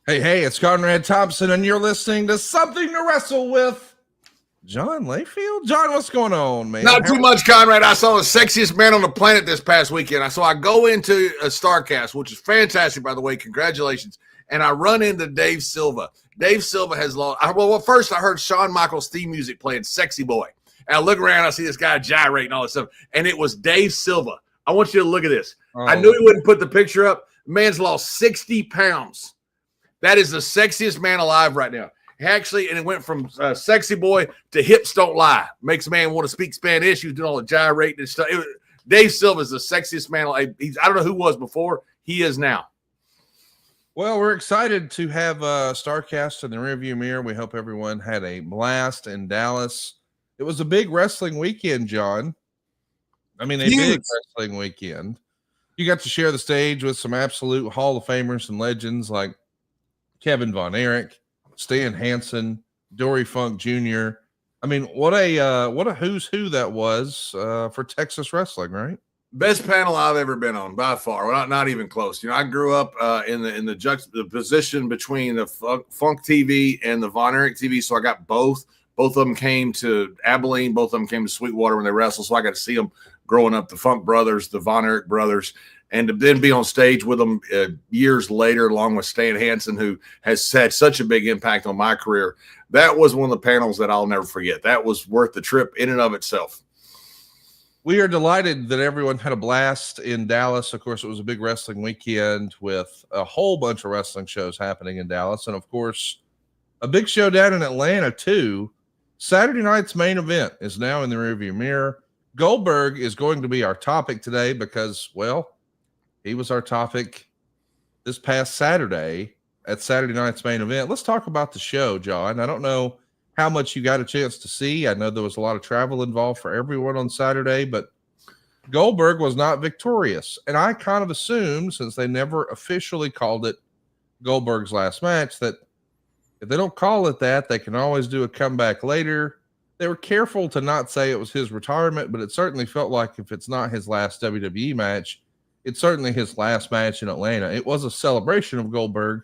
Hey, it's Conrad Thompson, and you're listening to Something to Wrestle with John Layfield. John, what's going on, man? Not too much, Conrad. I saw the sexiest man on the planet this past weekend. So I go into a StarCast, which is fantastic, by the way. Congratulations. And I run into Dave Silva. Dave Silva has lost. Well, first I heard Shawn Michaels' theme music playing Sexy Boy. And I look around, I see this guy gyrating all this stuff. And it was Dave Silva. I want you to look at this. I knew he wouldn't put the picture up. The man's lost 60 pounds. That is the sexiest man alive right now. Actually, and it went from sexy boy to hips don't lie. Makes a man want to speak Spanish. He was doing all the gyrating and stuff. Dave Silva is the sexiest man alive. I don't know who was before. He is now. Well, we're excited to have StarCast in the rearview mirror. We hope everyone had a blast in Dallas. It was a big wrestling weekend, John. I mean, big wrestling weekend. You got to share the stage with some absolute Hall of Famers and legends like Kevin Von Erich, Stan Hansen, Dory Funk Jr. I mean, what a who's who that was for Texas wrestling, right? Best panel I've ever been on by far. Well, not even close. You know, I grew up in the position between the Funk TV and the Von Erich TV, so I got both. Both of them came to Abilene. Both of them came to Sweetwater when they wrestled, so I got to see them growing up. The Funk brothers, the Von Erich brothers. And to then be on stage with them years later, along with Stan Hansen, who has had such a big impact on my career. That was one of the panels that I'll never forget. That was worth the trip in and of itself. We are delighted that everyone had a blast in Dallas. Of course, it was a big wrestling weekend with a whole bunch of wrestling shows happening in Dallas. And, of course, a big show down in Atlanta, too. Saturday night's main event is now in the rearview mirror. Goldberg is going to be our topic today because, well, he was our topic this past Saturday at Saturday night's main event. Let's talk about the show, John. I don't know how much you got a chance to see. I know there was a lot of travel involved for everyone on Saturday, but Goldberg was not victorious. And I kind of assumed, since they never officially called it Goldberg's last match, that if they don't call it that, they can always do a comeback later. They were careful to not say it was his retirement, but it certainly felt like if it's not his last WWE match, it's certainly his last match in Atlanta. It was a celebration of Goldberg,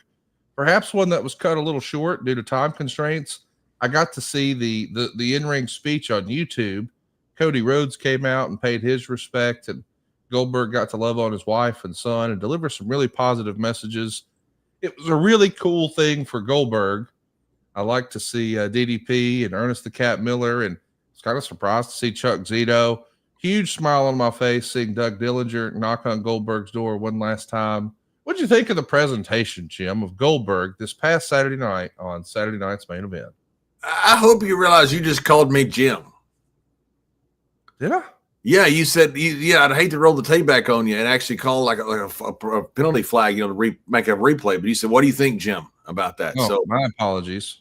perhaps one that was cut a little short due to time constraints. I got to see the in-ring speech on YouTube. Cody Rhodes came out and paid his respect, and Goldberg got to love on his wife and son and deliver some really positive messages. It was a really cool thing for Goldberg. I like to see DDP and Ernest the Cat Miller, and I was kind of surprised to see Chuck Zito. Huge smile on my face seeing Doug Dillinger knock on Goldberg's door one last time. What did you think of the presentation, Jim, of Goldberg this past Saturday night on Saturday night's main event? I hope you realize you just called me Jim. Did I? Yeah, you said, I'd hate to roll the tape back on you and actually call like a penalty flag, to make a replay. But you said, what do you think, Jim, about that? Oh, so my apologies.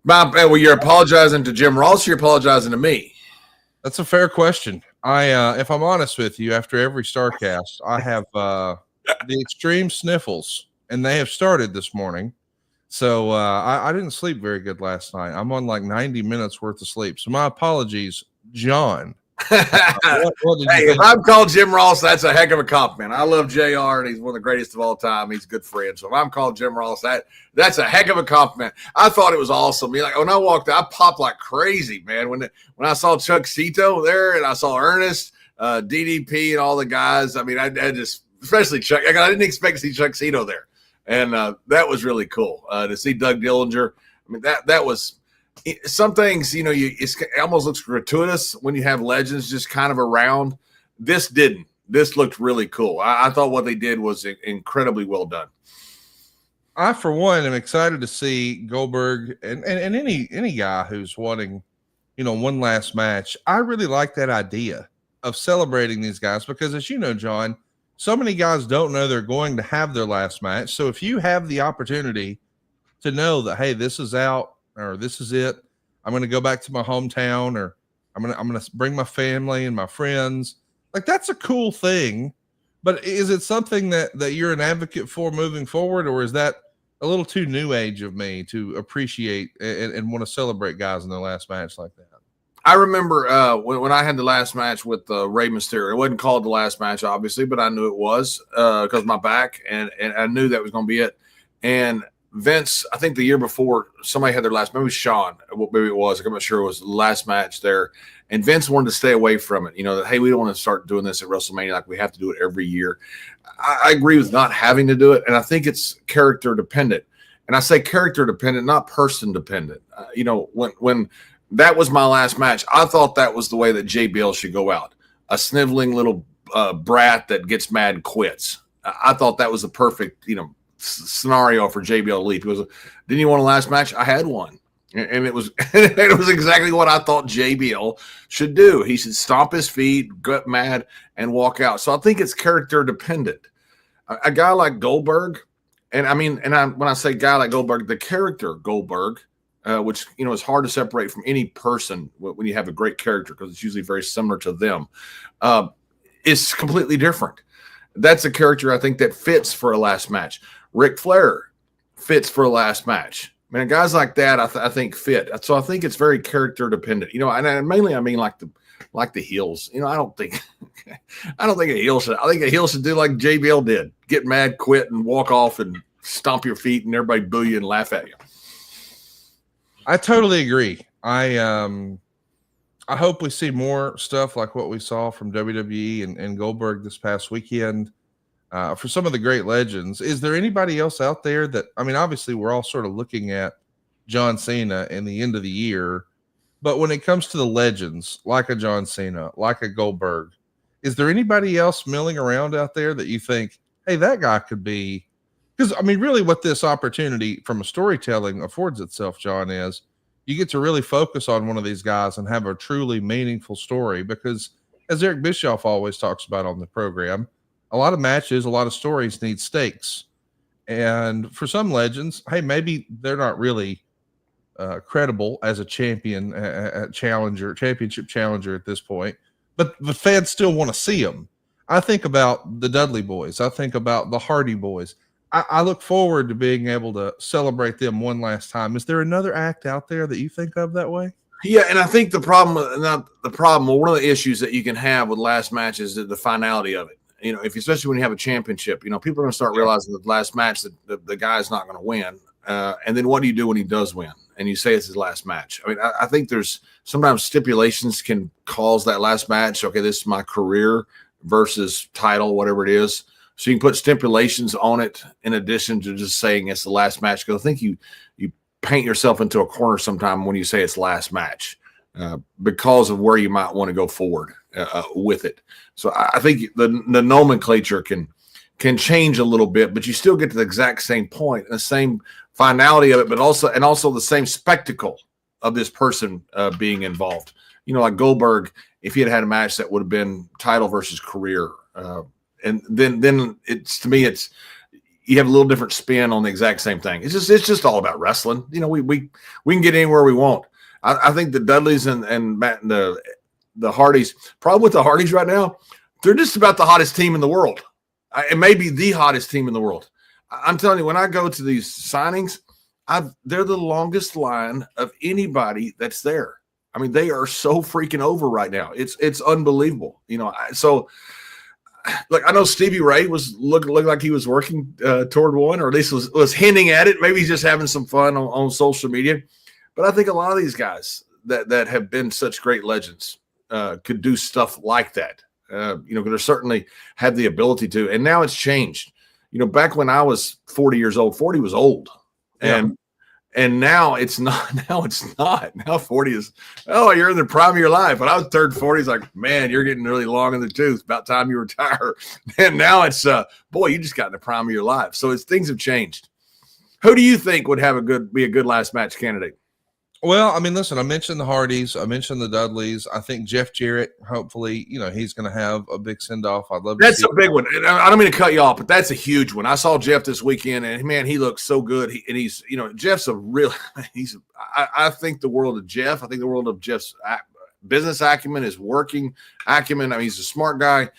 Well, you're apologizing to Jim Ross, or you're apologizing to me? That's a fair question. If I'm honest with you, after every StarCast, I have the extreme sniffles, and they have started this morning. So I didn't sleep very good last night. I'm on like 90 minutes worth of sleep. So my apologies, John. What if I'm called Jim Ross, that's a heck of a compliment. I love JR, and he's one of the greatest of all time. He's a good friend. So if I'm called Jim Ross, that's a heck of a compliment. I thought it was awesome. Like when I walked out, I popped like crazy, man. When I saw Chuck Zito there, and I saw Ernest, DDP, and all the guys. I mean, I just, especially Chuck. I didn't expect to see Chuck Zito there, and that was really cool to see Doug Dillinger. I mean, that was. Some things, it almost looks gratuitous when you have legends just kind of around. This didn't. This looked really cool. I thought what they did was incredibly well done. I, for one, am excited to see Goldberg and any guy who's wanting, one last match. I really like that idea of celebrating these guys because, as you know, John, so many guys don't know they're going to have their last match. So if you have the opportunity to know that, hey, this is out, or this is it, I'm going to go back to my hometown, or I'm going to bring my family and my friends. Like, that's a cool thing. But is it something that you're an advocate for moving forward, or is that a little too new age of me to appreciate and want to celebrate guys in their last match like that? I remember when I had the last match with Rey Mysterio. It wasn't called the last match, obviously, but I knew it was because my back, and I knew that was going to be it. And Vince, I think the year before, somebody had their last, maybe Sean, maybe it was, I'm not sure, it was the last match there. And Vince wanted to stay away from it. That, hey, we don't want to start doing this at WrestleMania. Like, we have to do it every year. I agree with not having to do it. And I think it's character dependent. And I say character dependent, not person dependent. When that was my last match, I thought that was the way that JBL should go out. A sniveling little brat that gets mad and quits. I thought that was the perfect, scenario for JBL to leave. Didn't you want a last match? I had one. And it was exactly what I thought JBL should do. He should stomp his feet, get mad, and walk out. So I think it's character dependent. A guy like Goldberg, when I say guy like Goldberg, the character Goldberg, which is hard to separate from any person when you have a great character, because it's usually very similar to them, is completely different. That's a character I think that fits for a last match. Ric Flair fits for a last match. Man, guys like that, I think fit. So I think it's very character dependent. And mainly I mean like the heels. I don't think a heel should. I think a heel should do like JBL did: get mad, quit, and walk off and stomp your feet, and everybody boo you and laugh at you. I totally agree. I hope we see more stuff like what we saw from WWE and Goldberg this past weekend. For some of the great legends, is there anybody else out there that, obviously we're all sort of looking at John Cena in the end of the year, but when it comes to the legends, like a John Cena, like a Goldberg, is there anybody else milling around out there that you think, hey, that guy could be? Because, really what this opportunity from a storytelling affords itself, John, is you get to really focus on one of these guys and have a truly meaningful story, because as Eric Bischoff always talks about on the program, a lot of matches, a lot of stories need stakes. And for some legends, hey, maybe they're not really credible as a champion, championship challenger at this point, but the fans still want to see them. I think about the Dudley Boys. I think about the Hardy Boys. I look forward to being able to celebrate them one last time. Is there another act out there that you think of that way? Yeah, and I think one of the issues that you can have with last matches is the finality of it. Especially when you have a championship, people are going to start realizing that the last match that the guy's not going to win. And then what do you do when he does win? And you say it's his last match. I think there's sometimes stipulations can cause that last match. Okay, this is my career versus title, whatever it is. So you can put stipulations on it in addition to just saying it's the last match. Because I think you paint yourself into a corner sometime when you say it's last match because of where you might want to go forward with it. So I think the nomenclature can change a little bit, but you still get to the exact same point, the same finality of it, but also the same spectacle of this person being involved. Like Goldberg, if he had had a match that would have been title versus career, and then it's, to me, it's, you have a little different spin on the exact same thing. It's just all about wrestling. We can get anywhere we want. I think the Dudleys and the Hardys, problem with the Hardys right now, they're just about the hottest team in the world. It may be the hottest team in the world. I'm telling you, when I go to these signings, they're the longest line of anybody that's there. They are so freaking over right now. It's unbelievable. So look, I know Stevie Ray was looked like he was working toward one, or at least was hinting at it. Maybe he's just having some fun on social media. But I think a lot of these guys that have been such great legends could do stuff like that. They certainly have the ability to. And now it's changed. Back when I was 40 years old, 40 was old. And now it's not. Now it's not. Now 40 is, you're in the prime of your life. When I was turned 40, it's like, man, you're getting really long in the tooth. About time you retire. And now it's, boy, you just got in the prime of your life. So things have changed. Who do you think would be a good last match candidate? Well, listen, I mentioned the Hardys. I mentioned the Dudleys. I think Jeff Jarrett, hopefully, he's going to have a big send-off. I'd love to see. That's a big one. I don't mean to cut you off, but that's a huge one. I saw Jeff this weekend, and, man, he looks so good. He's Jeff's I think the world of Jeff. I think the world of Jeff's business acumen, his working acumen. He's a smart guy.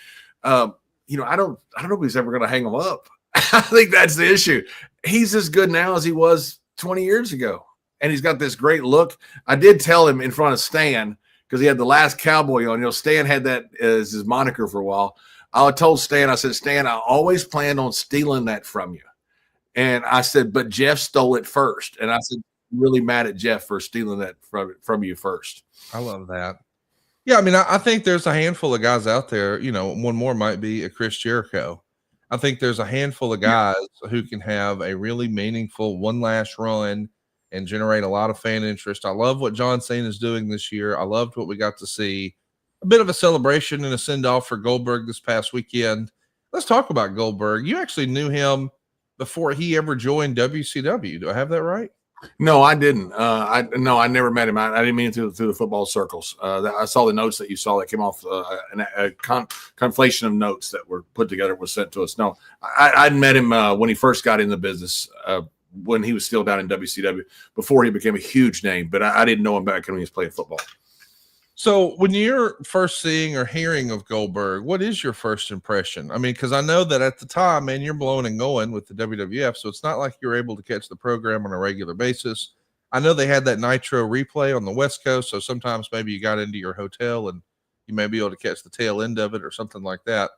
I don't know if he's ever going to hang him up. I think that's the issue. He's as good now as he was 20 years ago. And he's got this great look. I did tell him in front of Stan, because he had the last cowboy on. Stan had that as his moniker for a while. I told Stan, I said, Stan, I always planned on stealing that from you. And I said, but Jeff stole it first. And I said, really mad at Jeff for stealing that from you first. I love that. Yeah, I mean, I think there's a handful of guys out there. One more might be a Chris Jericho. I think there's a handful of guys who can have a really meaningful one last run and generate a lot of fan interest. I love what John Cena is doing this year. I loved what we got to see. A bit of a celebration and a send-off for Goldberg this past weekend. Let's talk about Goldberg. You actually knew him before he ever joined WCW. Do I have that right? No, I didn't. I never met him. I didn't mean through the football circles. I saw the notes that you saw that came off a conflation of notes that were put together, was sent to us. No, I'd met him when he first got in the business, when he was still down in WCW, before he became a huge name. But I didn't know him back when he was playing football. So when you're first seeing or hearing of Goldberg, what is your first impression? I mean, because I know that at the time, man, you're blowing and going with the WWF, so it's not like you're able to catch the program on a regular basis. I know they had that Nitro replay on the West Coast, so sometimes maybe you got into your hotel and you may be able to catch the tail end of it or something like that.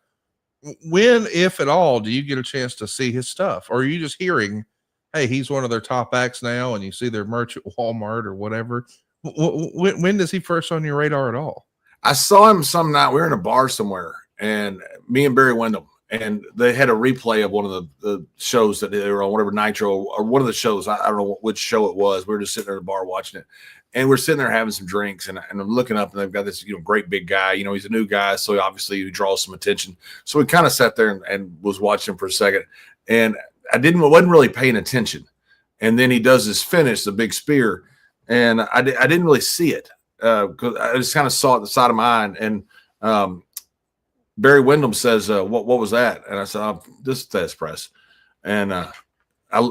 When, if at all, do you get a chance to see his stuff? Or are you just hearing, hey, he's one of their top acts now, and you see their merch at Walmart or whatever? When does he first on your radar at all? I saw him some night. We were in a bar somewhere, and me and Barry Windham, and they had a replay of one of the shows that they were on, whatever Nitro or one of the shows. I don't know which show it was. We were just sitting there in the bar watching it, and we're sitting there having some drinks, and I'm looking up, and they've got this great big guy. He's a new guy, so obviously he draws some attention. So we kind of sat there and was watching him for a second, and wasn't really paying attention. And then he does his finish, the big spear. And I didn't really see it because I just kind of saw it at the side of my eye. And Barry Windham says, what was that? And I said, oh, this is test press. And I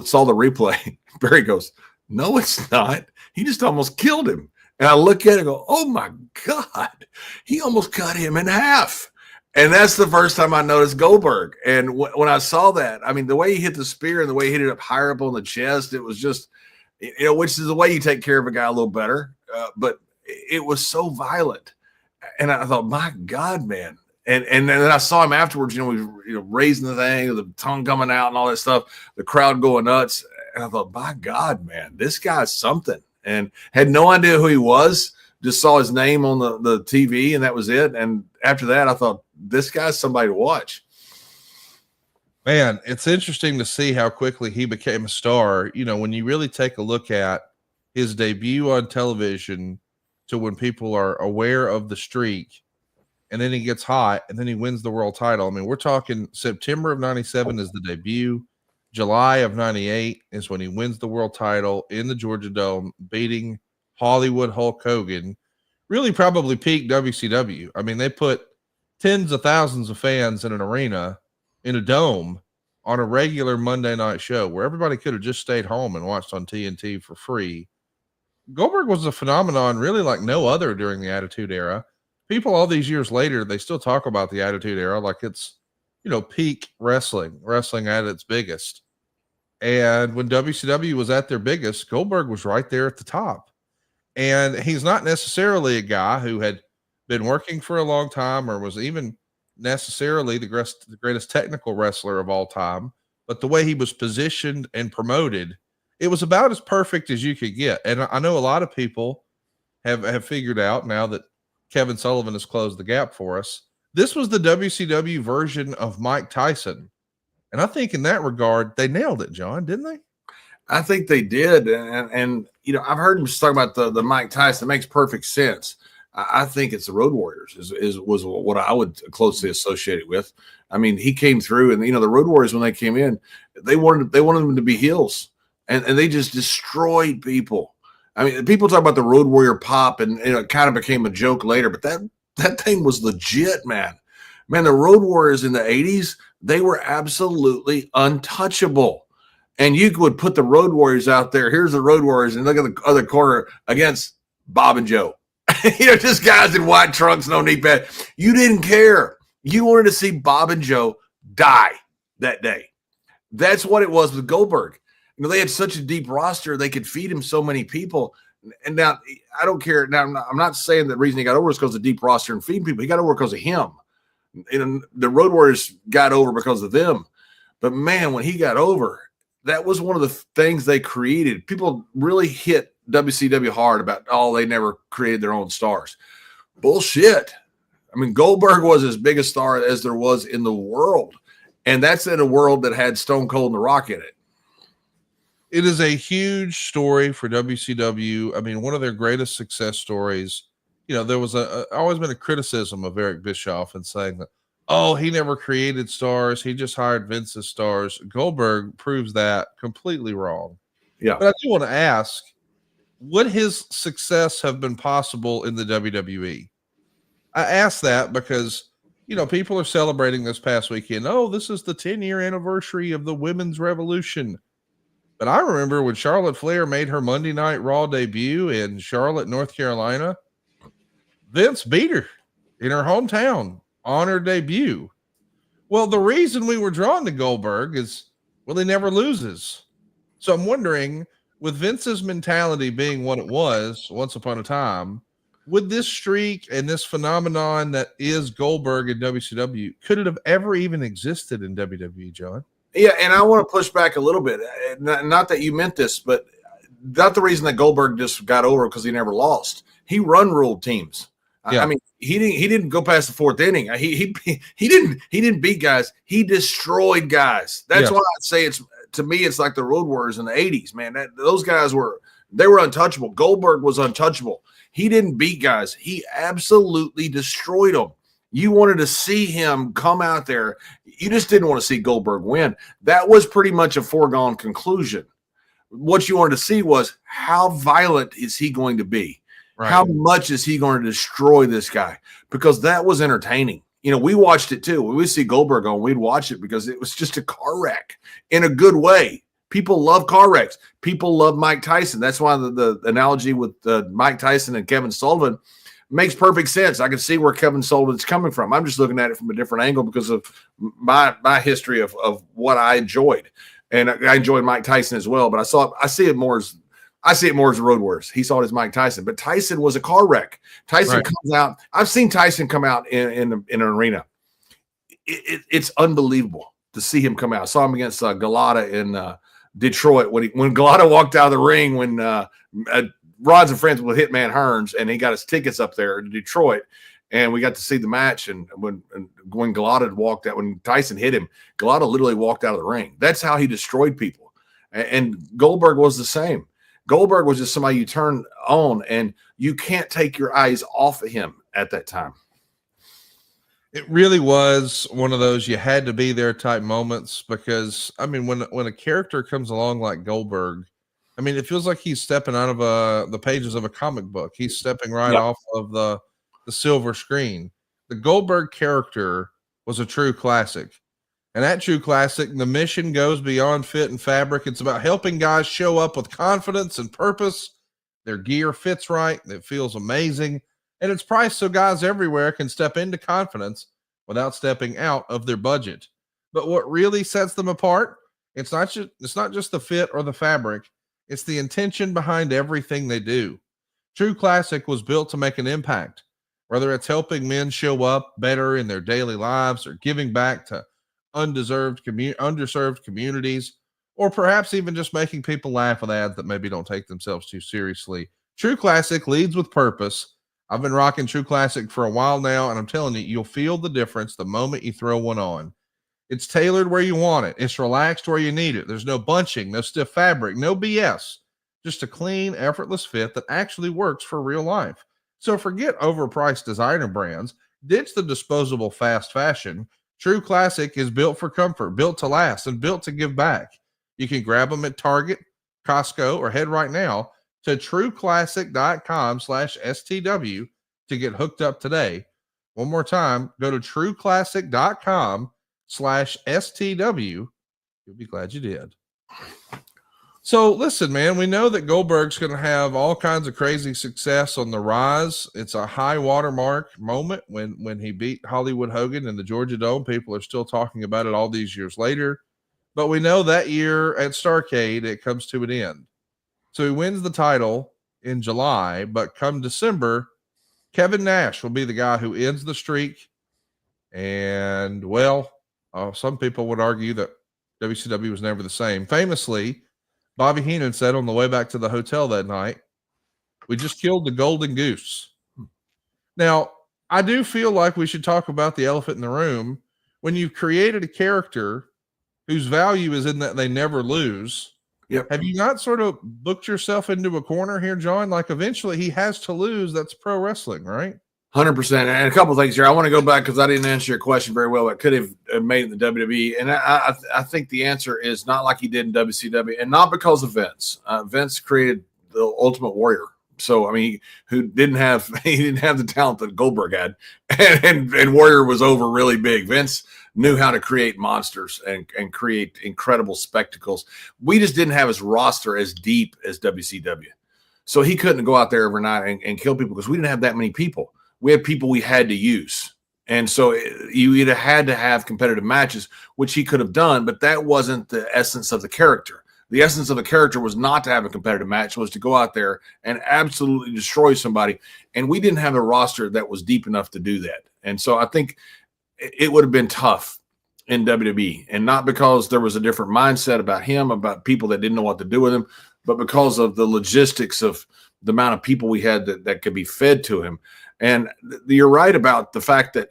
saw the replay. Barry goes, no, it's not. He just almost killed him. And I look at it and go, oh, my God. He almost cut him in half. And that's the first time I noticed Goldberg. And when I saw that, I mean, the way he hit the spear and the way he hit it up higher up on the chest, it was just – which is the way you take care of a guy a little better. But it was so violent. And I thought, my God, man. And then I saw him afterwards, raising the thing, the tongue coming out and all that stuff, the crowd going nuts. And I thought, my God, man, this guy's something. And had no idea who he was, just saw his name on the TV, and that was it. And after that, I thought, this guy's somebody to watch. Man, it's interesting to see how quickly he became a star. When you really take a look at his debut on television to when people are aware of the streak, and then he gets hot, and then he wins the world title. I mean, we're talking September of 97 is the debut. July of 98 is when he wins the world title in the Georgia Dome, beating Hollywood Hulk Hogan. Really probably peak WCW. I mean, they put tens of thousands of fans in an arena in a dome on a regular Monday night show where everybody could have just stayed home and watched on TNT for free. Goldberg was a phenomenon really like no other during the Attitude Era. People all these years later, they still talk about the Attitude Era like it's, peak wrestling at its biggest. And when WCW was at their biggest, Goldberg was right there at the top. And he's not necessarily a guy who had been working for a long time or was even necessarily the greatest technical wrestler of all time, but the way he was positioned and promoted, it was about as perfect as you could get. And I know a lot of people have figured out now that Kevin Sullivan has closed the gap for us. This was the WCW version of Mike Tyson. And I think in that regard, they nailed it, John, didn't they? I think they did. And I've heard him talk about the Mike Tyson. It makes perfect sense. I think it's the Road Warriors was what I would closely associate it with. I mean, he came through, and the Road Warriors, when they came in, they wanted them to be heels, and they just destroyed people. I mean, people talk about the Road Warrior pop, and it kind of became a joke later, but that thing was legit, man. Man, the Road Warriors in the 80s, they were absolutely untouchable. And you would put the Road Warriors out there. Here's the Road Warriors, and look at the other corner against Bob and Joe. Just guys in white trunks, no knee pad. You didn't care. You wanted to see Bob and Joe die that day. That's what it was with Goldberg. They had such a deep roster, they could feed him so many people. And now, I don't care. Now, I'm not saying the reason he got over is because of the deep roster and feeding people. He got over because of him. The Road Warriors got over because of them. But, man, when he got over, that was one of the things they created. People really hit WCW hard about, oh, they never created their own stars. Bullshit. I mean, Goldberg was as big a star as there was in the world. And that's in a world that had Stone Cold and The Rock in it. It is a huge story for WCW. I mean, one of their greatest success stories. You know, there was always been a criticism of Eric Bischoff and saying that, oh, he never created stars. He just hired Vince's stars. Goldberg proves that completely wrong. Yeah. But I do want to ask, would his success have been possible in the WWE? I ask that because, you know, people are celebrating this past weekend. Oh, this is the 10-year anniversary of the women's revolution. But I remember when Charlotte Flair made her Monday Night Raw debut in Charlotte, North Carolina, Vince beat her in her hometown on her debut. Well, the reason we were drawn to Goldberg is, well, he never loses. So I'm wondering, with Vince's mentality being what it was once upon a time, would this streak and this phenomenon that is Goldberg in WCW, could it have ever even existed in WWE, John? Yeah, and I want to push back a little bit. Not that you meant this, but not the reason that Goldberg just got over because he never lost. He ruled teams. Yeah. I mean, he didn't go past the fourth inning. He didn't beat guys. He destroyed guys. That's why I'd say to me it's like the Road Warriors in the 80s, man. Those guys were untouchable. Goldberg was untouchable. He didn't beat guys. He absolutely destroyed them. You wanted to see him come out there. You just didn't want to see Goldberg win. That was pretty much a foregone conclusion. What you wanted to see was, how violent is he going to be? Right. How much is he going to destroy this guy? Because that was entertaining. You know, we watched it too. When we see Goldberg on, we'd watch it because it was just a car wreck in a good way. People love car wrecks. People love Mike Tyson. That's why the analogy with Mike Tyson and Kevin Sullivan makes perfect sense. I can see where Kevin Sullivan's coming from. I'm just looking at it from a different angle because of my history of what I enjoyed. And I enjoyed Mike Tyson as well, but I see it more as the Road Warriors. He saw it as Mike Tyson, but Tyson was a car wreck. Tyson comes out. I've seen Tyson come out in an arena. It's unbelievable to see him come out. I saw him against Galata in Detroit when Galata walked out of the ring when Rod's and friends with Hitman Hearns, and he got his tickets up there in Detroit, and we got to see the match. And when Galata walked out, when Tyson hit him, Galata literally walked out of the ring. That's how he destroyed people. And Goldberg was the same. Goldberg was just somebody you turn on, and you can't take your eyes off of him at that time. It really was one of those you had to be there type moments because, I mean, when a character comes along like Goldberg, I mean, it feels like he's stepping out of the pages of a comic book. He's stepping right off of the silver screen. The Goldberg character was a true classic. And that true classic, the mission goes beyond fit and fabric. It's about helping guys show up with confidence and purpose. Their gear fits right. It feels amazing. And it's priced so guys everywhere can step into confidence without stepping out of their budget. But what really sets them apart, it's not just the fit or the fabric. It's the intention behind everything they do. True Classic was built to make an impact, whether it's helping men show up better in their daily lives or giving back to underserved communities, or perhaps even just making people laugh with ads that maybe don't take themselves too seriously. True Classic leads with purpose. I've been rocking True Classic for a while now, and I'm telling you, you'll feel the difference the moment you throw one on. It's tailored where you want it. It's relaxed where you need it. There's no bunching, no stiff fabric, no BS. Just a clean, effortless fit that actually works for real life. So forget overpriced designer brands. Ditch the disposable fast fashion. True Classic is built for comfort, built to last, and built to give back. You can grab them at Target, Costco, or head right now to trueclassic.com/STW to get hooked up today. One more time, go to trueclassic.com/STW. You'll be glad you did. So listen, man, we know that Goldberg's going to have all kinds of crazy success on the rise. It's a high watermark moment when he beat Hollywood Hogan in the Georgia Dome. People are still talking about it all these years later. But we know that year at Starrcade, it comes to an end. So he wins the title in July, but come December, Kevin Nash will be the guy who ends the streak. And, well, some people would argue that WCW was never the same. Famously, Bobby Heenan said on the way back to the hotel that night, "We just killed the golden goose." Now, I do feel like we should talk about the elephant in the room. When you've created a character whose value is in that they never lose, yep. Have you not sort of booked yourself into a corner here, John? Like eventually he has to lose. That's pro wrestling, right? 100%. And a couple of things here. I want to go back because I didn't answer your question very well. I could have made it in the WWE. And I think the answer is not like he did in WCW, and not because of Vince. Vince created the Ultimate Warrior. So, I mean, he didn't have the talent that Goldberg had, and Warrior was over really big. Vince knew how to create monsters and create incredible spectacles. We just didn't have his roster as deep as WCW. So he couldn't go out there every night and kill people because we didn't have that many people. We had people we had to use. And so you either had to have competitive matches, which he could have done, but that wasn't the essence of the character. The essence of the character was not to have a competitive match, was to go out there and absolutely destroy somebody. And we didn't have a roster that was deep enough to do that. And so I think it would have been tough in WWE, and not because there was a different mindset about him, about people that didn't know what to do with him, but because of the logistics of the amount of people we had that could be fed to him. And you're right about the fact that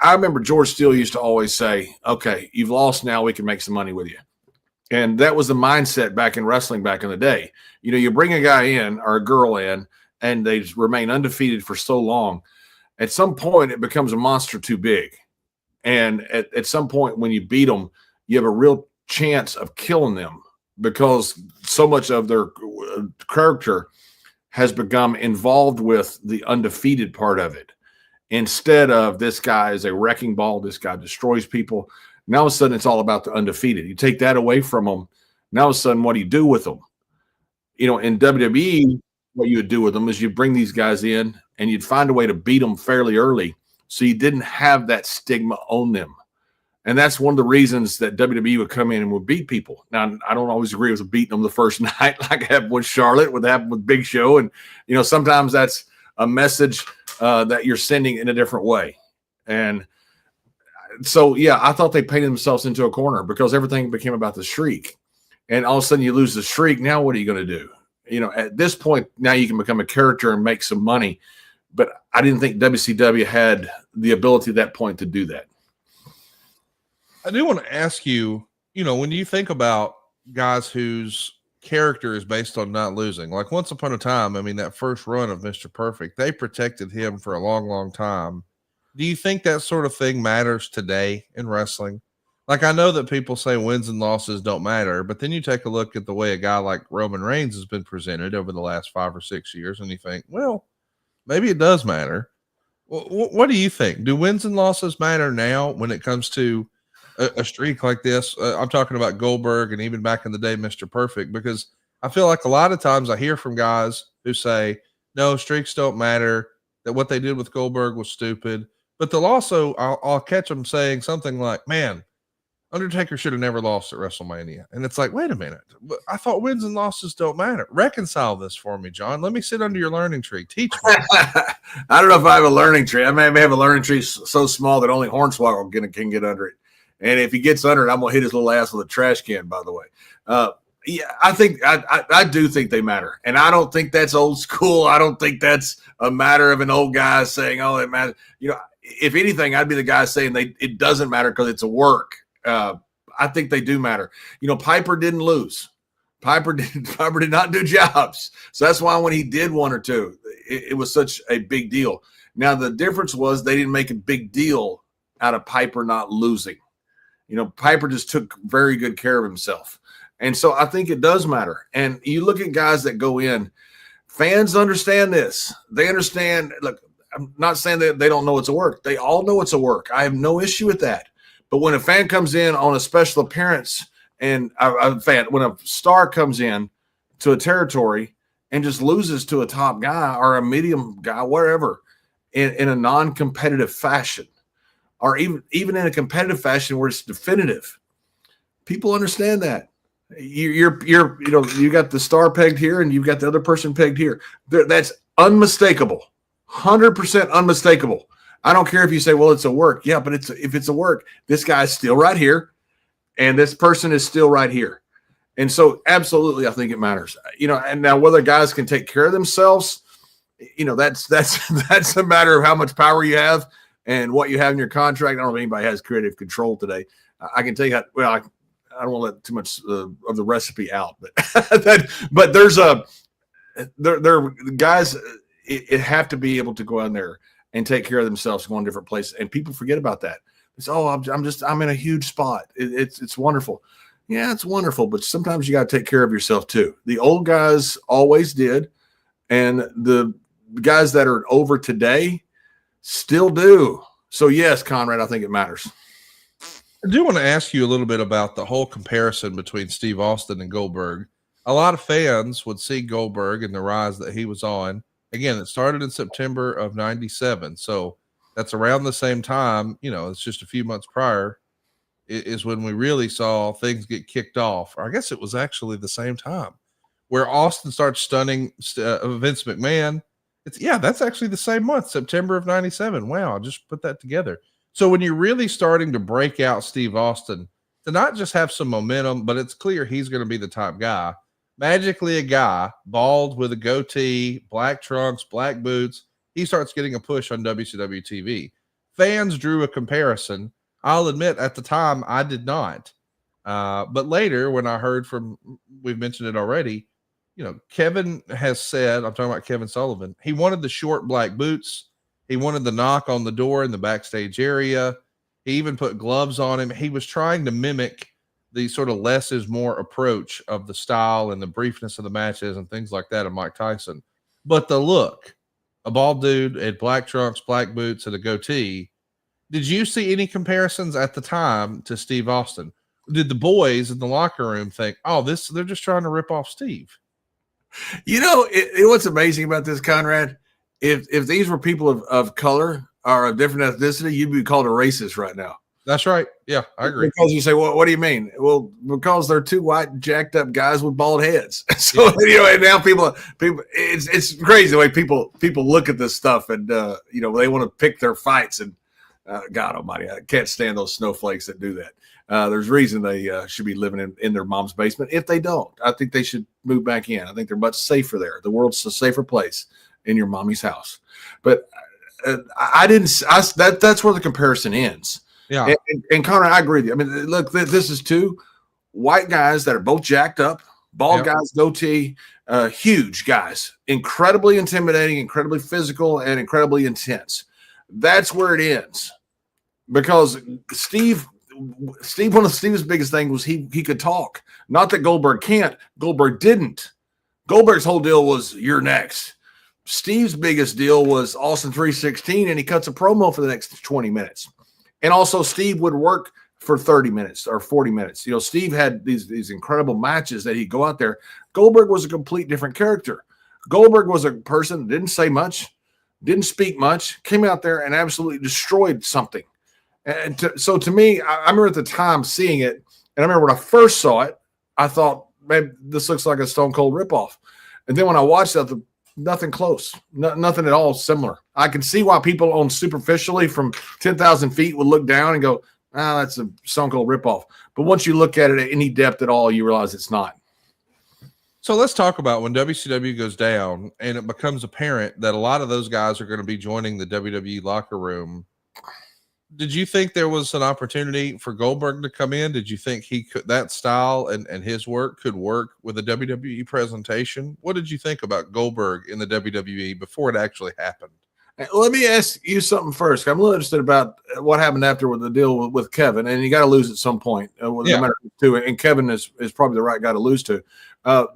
I remember George Steele used to always say, okay, you've lost, now we can make some money with you. And that was the mindset back in wrestling back in the day. You know, you bring a guy in or a girl in and they remain undefeated for so long. At some point, it becomes a monster too big. And at some point when you beat them, you have a real chance of killing them because so much of their character has become involved with the undefeated part of it. Instead of this guy is a wrecking ball, this guy destroys people. Now all of a sudden it's all about the undefeated. You take that away from them. Now all of a sudden, what do you do with them? You know, in WWE, what you would do with them is you bring these guys in and you'd find a way to beat them fairly early so you didn't have that stigma on them. And that's one of the reasons that WWE would come in and would beat people. Now, I don't always agree with beating them the first night, like happened with Charlotte, what happened with Big Show. And, you know, sometimes that's a message that you're sending in a different way. And so, yeah, I thought they painted themselves into a corner because everything became about the streak. And all of a sudden you lose the streak. Now what are you going to do? You know, at this point, now you can become a character and make some money. But I didn't think WCW had the ability at that point to do that. I do want to ask you, you know, when you think about guys whose character is based on not losing, like once upon a time, I mean, that first run of Mr. Perfect, they protected him for a long, long time. Do you think that sort of thing matters today in wrestling? Like, I know that people say wins and losses don't matter, but then you take a look at the way a guy like Roman Reigns has been presented over the last 5 or 6 years, and you think, well, maybe it does matter. What do you think? Do wins and losses matter now when it comes to a streak like this? I'm talking about Goldberg and even back in the day, Mr. Perfect, because I feel like a lot of times I hear from guys who say, no, streaks don't matter, that what they did with Goldberg was stupid. But they'll also, I'll catch them saying something like, man, Undertaker should have never lost at WrestleMania. And it's like, wait a minute. I thought wins and losses don't matter. Reconcile this for me, John. Let me sit under your learning tree. Teach me. I don't know if I have a learning tree. I may have a learning tree so small that only Hornswoggle can get under it. And if he gets under it, I'm going to hit his little ass with a trash can, by the way. Yeah, I think I do think they matter. And I don't think that's old school. I don't think that's a matter of an old guy saying, oh, it matters. You know, if anything, I'd be the guy saying it doesn't matter because it's a work. I think they do matter. You know, Piper didn't lose. Piper did not do jobs. So that's why when he did one or two, it was such a big deal. Now, the difference was they didn't make a big deal out of Piper not losing. You know, Piper just took very good care of himself. And so I think it does matter. And you look at guys that go in, fans understand this. They understand. Look, I'm not saying that they don't know it's a work. They all know it's a work. I have no issue with that. But when a fan comes in on a special appearance and when a star comes in to a territory and just loses to a top guy or a medium guy, wherever, in a non-competitive fashion, or even in a competitive fashion where it's definitive, people understand that. You got the star pegged here and you've got the other person pegged here. That's unmistakable, 100% unmistakable. I don't care if you say, well, it's a work. Yeah, but if it's a work, this guy's still right here. and this person is still right here. And so absolutely, I think it matters, and now whether guys can take care of themselves, that's a matter of how much power you have and what you have in your contract. I don't know if anybody has creative control today. I can tell you I don't want to let too much of the recipe out, but there guys it have to be able to go in there and take care of themselves, go in different places. And people forget about that. It's, I'm in a huge spot. It's wonderful. Yeah, it's wonderful, but sometimes you got to take care of yourself too. The old guys always did, and the guys that are over today still do. So yes, Conrad, I think it matters. I do want to ask you a little bit about the whole comparison between Steve Austin and Goldberg. A lot of fans would see Goldberg and the rise that he was on. Again, it started in September of 97. So that's around the same time, it's just a few months prior is when we really saw things get kicked off. Or I guess it was actually the same time where Austin starts stunning Vince McMahon. That's actually the same month, September of 97. Wow, I just put that together. So when you're really starting to break out Steve Austin, to not just have some momentum, but it's clear he's going to be the top guy. Magically, a guy, bald with a goatee, black trunks, black boots, he starts getting a push on WCW TV. Fans drew a comparison. I'll admit at the time I did not. But later when I heard we've mentioned it already, Kevin has said, I'm talking about Kevin Sullivan, he wanted the short black boots. He wanted the knock on the door in the backstage area. He even put gloves on him. He was trying to mimic the sort of less is more approach of the style and the briefness of the matches and things like that of Mike Tyson. But the look, a bald dude in black trunks, black boots, and a goatee. Did you see any comparisons at the time to Steve Austin? Did the boys in the locker room think, they're just trying to rip off Steve? What's amazing about this, Conrad, if these were people of color or of different ethnicity, you'd be called a racist right now. That's right. Yeah, I agree. Because you say, well, what do you mean? Well, because they're two white, jacked up guys with bald heads. So, and now people, it's crazy the way people look at this stuff and, they want to pick their fights and, God almighty, I can't stand those snowflakes that do that. There's reason they should be living in their mom's basement. If they don't, I think they should move back in. I think they're much safer there. The world's a safer place in your mommy's house. But that's where the comparison ends. Yeah. And Conrad, I agree with you. I mean, look, this is two white guys that are both jacked up, bald guys, goatee, huge guys, incredibly intimidating, incredibly physical, and incredibly intense. That's where it ends. Because Steve, one of Steve's biggest things was he could talk. Not that Goldberg can't. Goldberg didn't. Goldberg's whole deal was you're next. Steve's biggest deal was Austin 316, and he cuts a promo for the next 20 minutes. And also Steve would work for 30 minutes or 40 minutes. Steve had these incredible matches that he'd go out there. Goldberg was a complete different character. Goldberg was a person that didn't say much, didn't speak much, came out there and absolutely destroyed something. And so to me, I remember at the time seeing it, and I remember when I first saw it, I thought, man, this looks like a Stone Cold ripoff. And then when I watched that, nothing close, nothing at all similar. I can see why people on superficially from 10,000 feet would look down and go, that's a Stone Cold ripoff. But once you look at it at any depth at all, you realize it's not. So let's talk about when WCW goes down and it becomes apparent that a lot of those guys are going to be joining the WWE locker room. Did you think there was an opportunity for Goldberg to come in? Did you think he could, that style and his work could work with a WWE presentation? What did you think about Goldberg in the WWE before it actually happened? Let me ask you something first. I'm a little interested about what happened after with the deal with Kevin, and you got to lose at some point. No matter who, and Kevin is probably the right guy to lose to.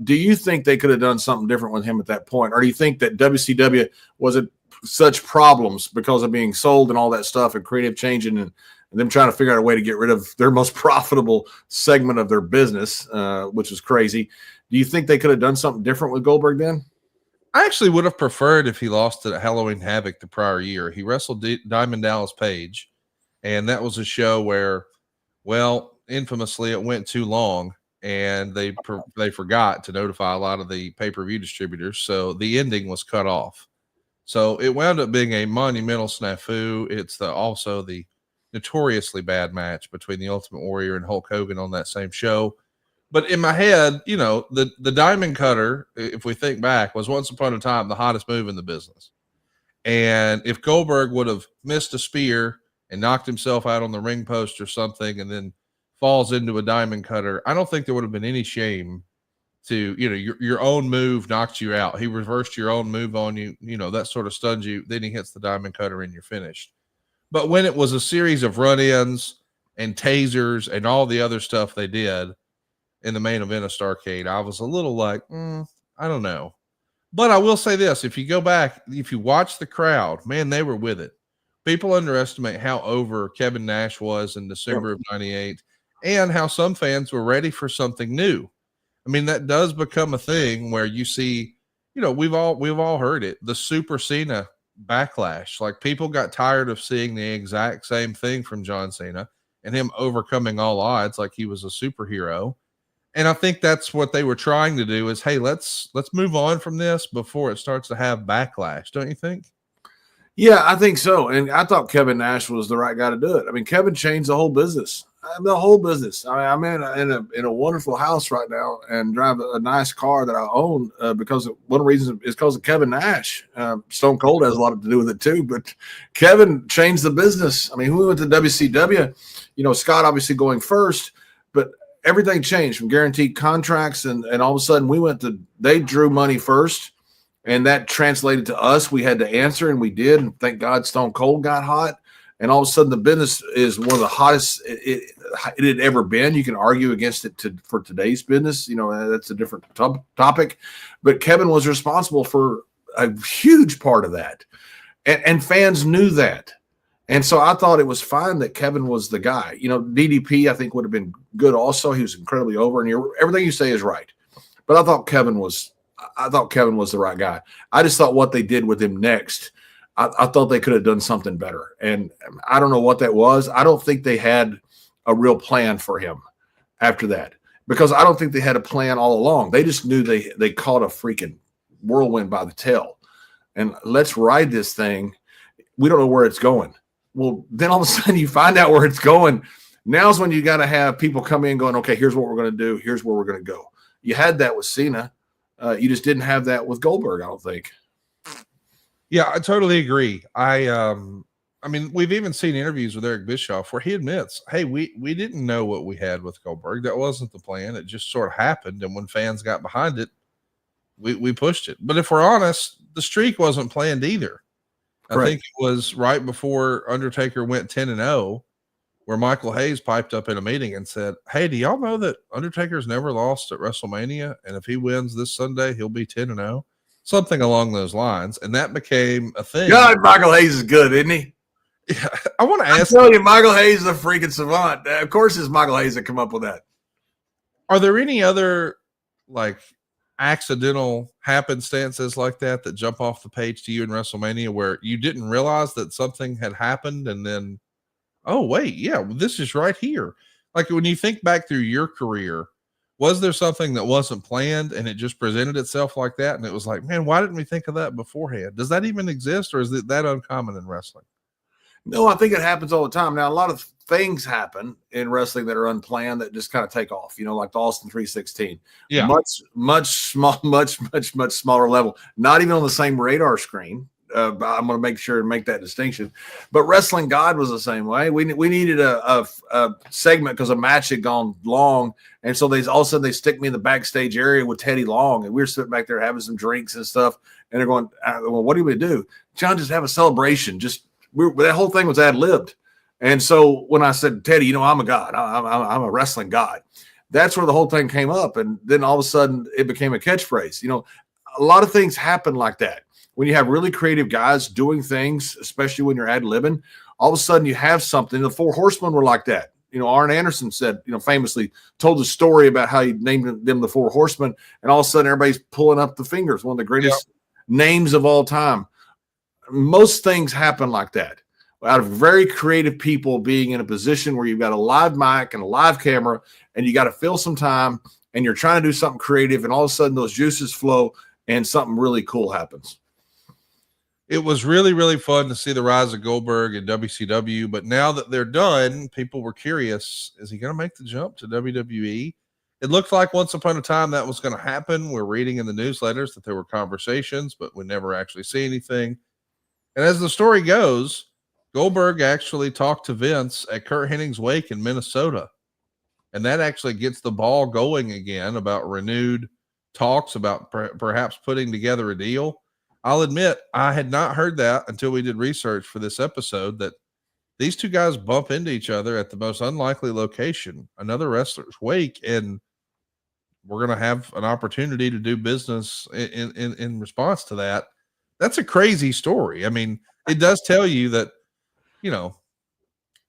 Do you think they could have done something different with him at that point, or do you think that WCW was it such problems because of being sold and all that stuff and creative changing and them trying to figure out a way to get rid of their most profitable segment of their business, which was crazy? Do you think they could have done something different with Goldberg then? I actually would have preferred if he lost to Halloween Havoc the prior year. He wrestled Diamond Dallas Page, and that was a show where, well, infamously, it went too long, and they forgot to notify a lot of the pay-per-view distributors, so the ending was cut off. So it wound up being a monumental snafu. It's also the notoriously bad match between the Ultimate Warrior and Hulk Hogan on that same show. But in my head, you know, the Diamond Cutter, if we think back, was once upon a time the hottest move in the business. And if Goldberg would have missed a spear and knocked himself out on the ring post or something and then falls into a Diamond Cutter, I don't think there would have been any shame to, you know, your own move knocked you out. He reversed your own move on you, you know, that sort of stuns you. Then he hits the Diamond Cutter and you're finished. But when it was a series of run-ins and tasers and all the other stuff they did in the main event of Starrcade, I was a little like, I don't know. But I will say this, if you go back, if you watch the crowd, man, they were with it. People underestimate how over Kevin Nash was in December of 98 and how some fans were ready for something new. I mean, that does become a thing where you see, you know, we've all heard it, the Super Cena backlash. Like, people got tired of seeing the exact same thing from John Cena and him overcoming all odds like he was a superhero. And I think that's what they were trying to do is, hey, let's move on from this before it starts to have backlash. Don't you think? Yeah, I think so. And I thought Kevin Nash was the right guy to do it. I mean, Kevin changed the whole business. The whole business. I mean, I'm in a wonderful house right now and drive a nice car that I own because one of the reasons is because of Kevin Nash. Stone Cold has a lot to do with it too, but Kevin changed the business. I mean, we went to WCW, you know, Scott obviously going first, but everything changed from guaranteed contracts. And all of a sudden they drew money first. And that translated to us. We had to answer, and we did. And thank God Stone Cold got hot. And all of a sudden, the business is one of the hottest it had ever been. You can argue against it for today's business. You know, that's a different topic. But Kevin was responsible for a huge part of that. And fans knew that. And so I thought it was fine that Kevin was the guy. You know, DDP, I think, would have been good also. He was incredibly over. And everything you say is right. But I thought Kevin was the right guy. I just thought what they did with him next, I thought they could have done something better. And I don't know what that was. I don't think they had a real plan for him after that, because I don't think they had a plan all along. They just knew they caught a freaking whirlwind by the tail. And let's ride this thing. We don't know where it's going. Well, then all of a sudden you find out where it's going. Now's when you got to have people come in going, okay, here's what we're going to do. Here's where we're going to go. You had that with Cena. You just didn't have that with Goldberg, I don't think. Yeah, I totally agree. I mean, we've even seen interviews with Eric Bischoff where he admits, hey, we didn't know what we had with Goldberg. That wasn't the plan. It just sort of happened. And when fans got behind it, we pushed it. But if we're honest, the streak wasn't planned either. I think it was right before Undertaker went 10-0, where Michael Hayes piped up in a meeting and said, hey, do y'all know that Undertaker's never lost at WrestleMania? And if he wins this Sunday, he'll be 10-0. Something along those lines. And that became a thing. God, Michael Hayes is good, isn't he? Yeah, I want to ask. I tell you, Michael Hayes is a freaking savant. Of course, it's Michael Hayes that come up with that. Are there any other like accidental happenstances like that jump off the page to you in WrestleMania where you didn't realize that something had happened and then, oh, wait, yeah, this is right here? Like when you think back through your career, was there something that wasn't planned and it just presented itself like that? And it was like, man, why didn't we think of that beforehand? Does that even exist, or is it that uncommon in wrestling? No, I think it happens all the time. Now, a lot of things happen in wrestling that are unplanned that just kind of take off, you know, like the Austin 316. Yeah. Much smaller level, not even on the same radar screne. I'm going to make sure and make that distinction. But Wrestling God was the same way. We needed a segment because a match had gone long. And so all of a sudden they stick me in the backstage area with Teddy Long. And we were sitting back there having some drinks and stuff. And they're going, well, what do we do? John, just have a celebration. That whole thing was ad-libbed. And so when I said, Teddy, you know, I'm a god. I'm a wrestling god. That's where the whole thing came up. And then all of a sudden it became a catchphrase. You know, a lot of things happen like that. When you have really creative guys doing things, especially when you're ad-libbing, all of a sudden you have something. The Four Horsemen were like that. You know, Arn Anderson said, you know, famously told the story about how he named them the Four Horsemen, and all of a sudden everybody's pulling up the fingers. One of the greatest names of all time. Most things happen like that. Out of very creative people being in a position where you've got a live mic and a live camera, and you got to fill some time, and you're trying to do something creative, and all of a sudden those juices flow, and something really cool happens. it was really, really fun to see the rise of Goldberg in WCW. But now that they're done, people were curious, is he going to make the jump to WWE? It looked like once upon a time that was going to happen. We're reading in the newsletters that there were conversations, but we never actually see anything. And as the story goes, Goldberg actually talked to Vince at Kurt Hennig's wake in Minnesota. And that actually gets the ball going again about renewed talks about perhaps putting together a deal. I'll admit, I had not heard that until we did research for this episode, that these two guys bump into each other at the most unlikely location, another wrestler's wake, and we're going to have an opportunity to do business in response to that. That's a crazy story. I mean, it does tell you that, you know,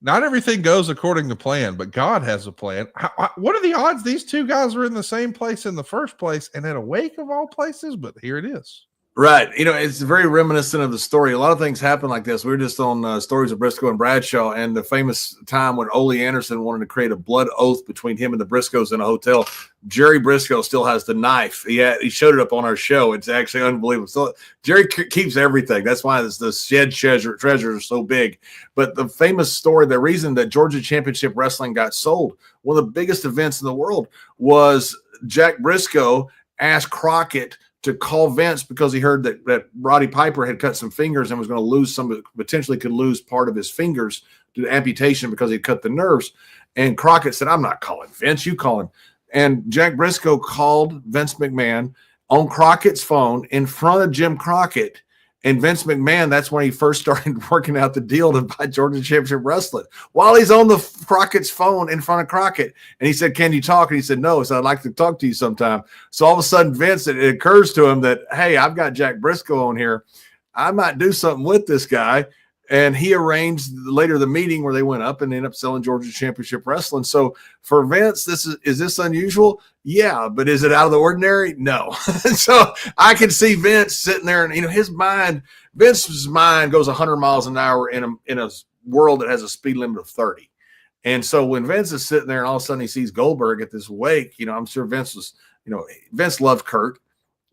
not everything goes according to plan, but God has a plan. What are the odds these two guys are in the same place in the first place and at a wake of all places? But here it is. Right. You know, it's very reminiscent of the story. A lot of things happen like this. We were just on Stories of Briscoe and Bradshaw, and the famous time when Ole Anderson wanted to create a blood oath between him and the Briscoes in a hotel. Jerry Briscoe still has the knife. He showed it up on our show. It's actually unbelievable. So Jerry keeps everything. That's why the shed treasures are so big. But the famous story, the reason that Georgia Championship Wrestling got sold, one of the biggest events in the world, was Jack Briscoe asked Crockett to call Vince because he heard that Roddy Piper had cut some fingers and was going to lose potentially could lose part of his fingers due to amputation because he cut the nerves. And Crockett said, I'm not calling Vince, you call him. And Jack Briscoe called Vince McMahon on Crockett's phone in front of Jim Crockett. And Vince McMahon, that's when he first started working out the deal to buy Georgia Championship Wrestling. While he's on the Crockett's phone in front of Crockett. And he said, can you talk? And he said, no. So I'd like to talk to you sometime. So all of a sudden, Vince, it occurs to him that, hey, I've got Jack Briscoe on here. I might do something with this guy. And he arranged later the meeting where they went up and ended up selling Georgia Championship Wrestling. So for Vince, is this unusual? Yeah, but is it out of the ordinary? No. So I can see Vince sitting there, and Vince's mind goes 100 miles an hour in a world that has a speed limit of 30. And so when Vince is sitting there and all of a sudden he sees Goldberg at this wake, I'm sure Vince loved Kurt.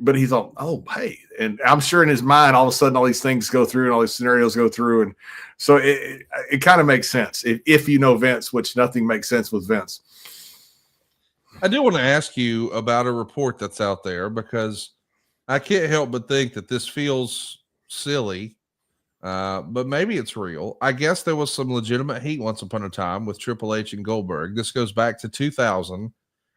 But he's all, oh, hey. And I'm sure in his mind, all of a sudden, all these things go through and all these scenarios go through. And so it kind of makes sense if you know Vince, which nothing makes sense with Vince. I do want to ask you about a report that's out there, because I can't help but think that this feels silly, but maybe it's real. I guess there was some legitimate heat once upon a time with Triple H and Goldberg. This goes back to 2000.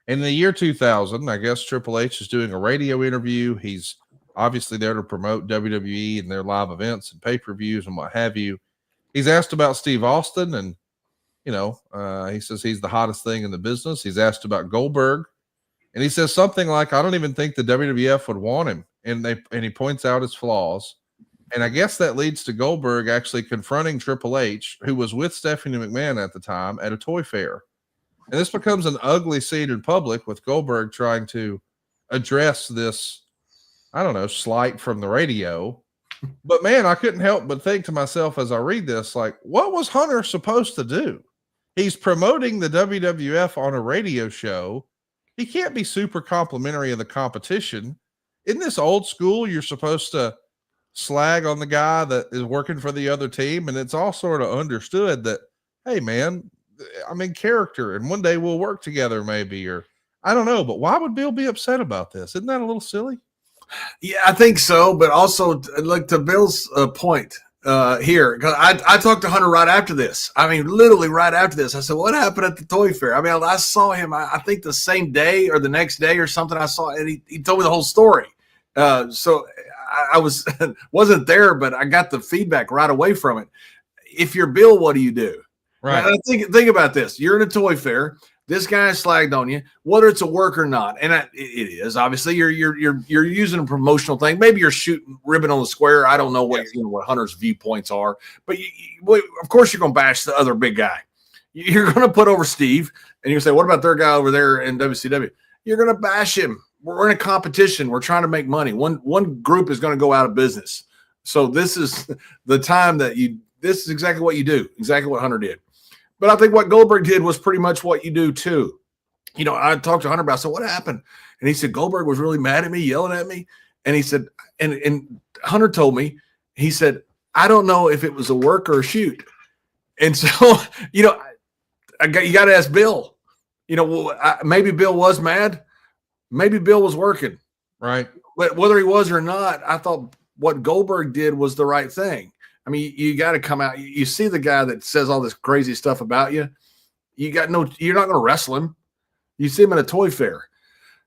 In the year 2000, I guess Triple H is doing a radio interview. He's obviously there to promote WWE and their live events and pay-per-views and what have you. He's asked about Steve Austin, and, he says he's the hottest thing in the business. He's asked about Goldberg, and he says something like, I don't even think the WWF would want him. And he points out his flaws. And I guess that leads to Goldberg actually confronting Triple H, who was with Stephanie McMahon at the time, at a toy fair. And this becomes an ugly scene in public, with Goldberg trying to address this, slight from the radio. But man, I couldn't help but think to myself as I read this, like, what was Hunter supposed to do? He's promoting the WWF on a radio show. He can't be super complimentary of the competition. Isn't this old school? You're supposed to slag on the guy that is working for the other team. And it's all sort of understood that, hey man, I'm in character and one day we'll work together maybe, or I don't know, but why would Bill be upset about this? Isn't that a little silly? Yeah, I think so. But also, like, to Bill's point here, because I talked to Hunter right after this. I mean, literally right after this. I said, what happened at the toy fair? I mean, I saw him, I think the same day or the next day or something. I saw, and he told me the whole story. So I wasn't there, but I got the feedback right away from it. If you're Bill, what do you do? Right. Now, think about this. You're in a toy fair. This guy slagged on you, whether it's a work or not. And it is. Obviously, you're using a promotional thing. Maybe you're shooting ribbon on the square. I don't know what what Hunter's viewpoints are. But of course, you're going to bash the other big guy. You're going to put over Steve, and you're going to say, what about their guy over there in WCW? You're going to bash him. We're in a competition. We're trying to make money. One group is going to go out of business. So this is the time that this is exactly what you do, exactly what Hunter did. But I think what Goldberg did was pretty much what you do too. I talked to Hunter about, so what happened? And he said, Goldberg was really mad at me, yelling at me. And he said, and Hunter told me, He said, I don't know if it was a work or a shoot. And so, you know, you got to ask Bill. You know, maybe Bill was mad. Maybe Bill was working. Right. But whether he was or not, I thought what Goldberg did was the right thing. I mean, you got to come out. You see the guy that says all this crazy stuff about you. You're not going to wrestle him. You see him at a toy fair,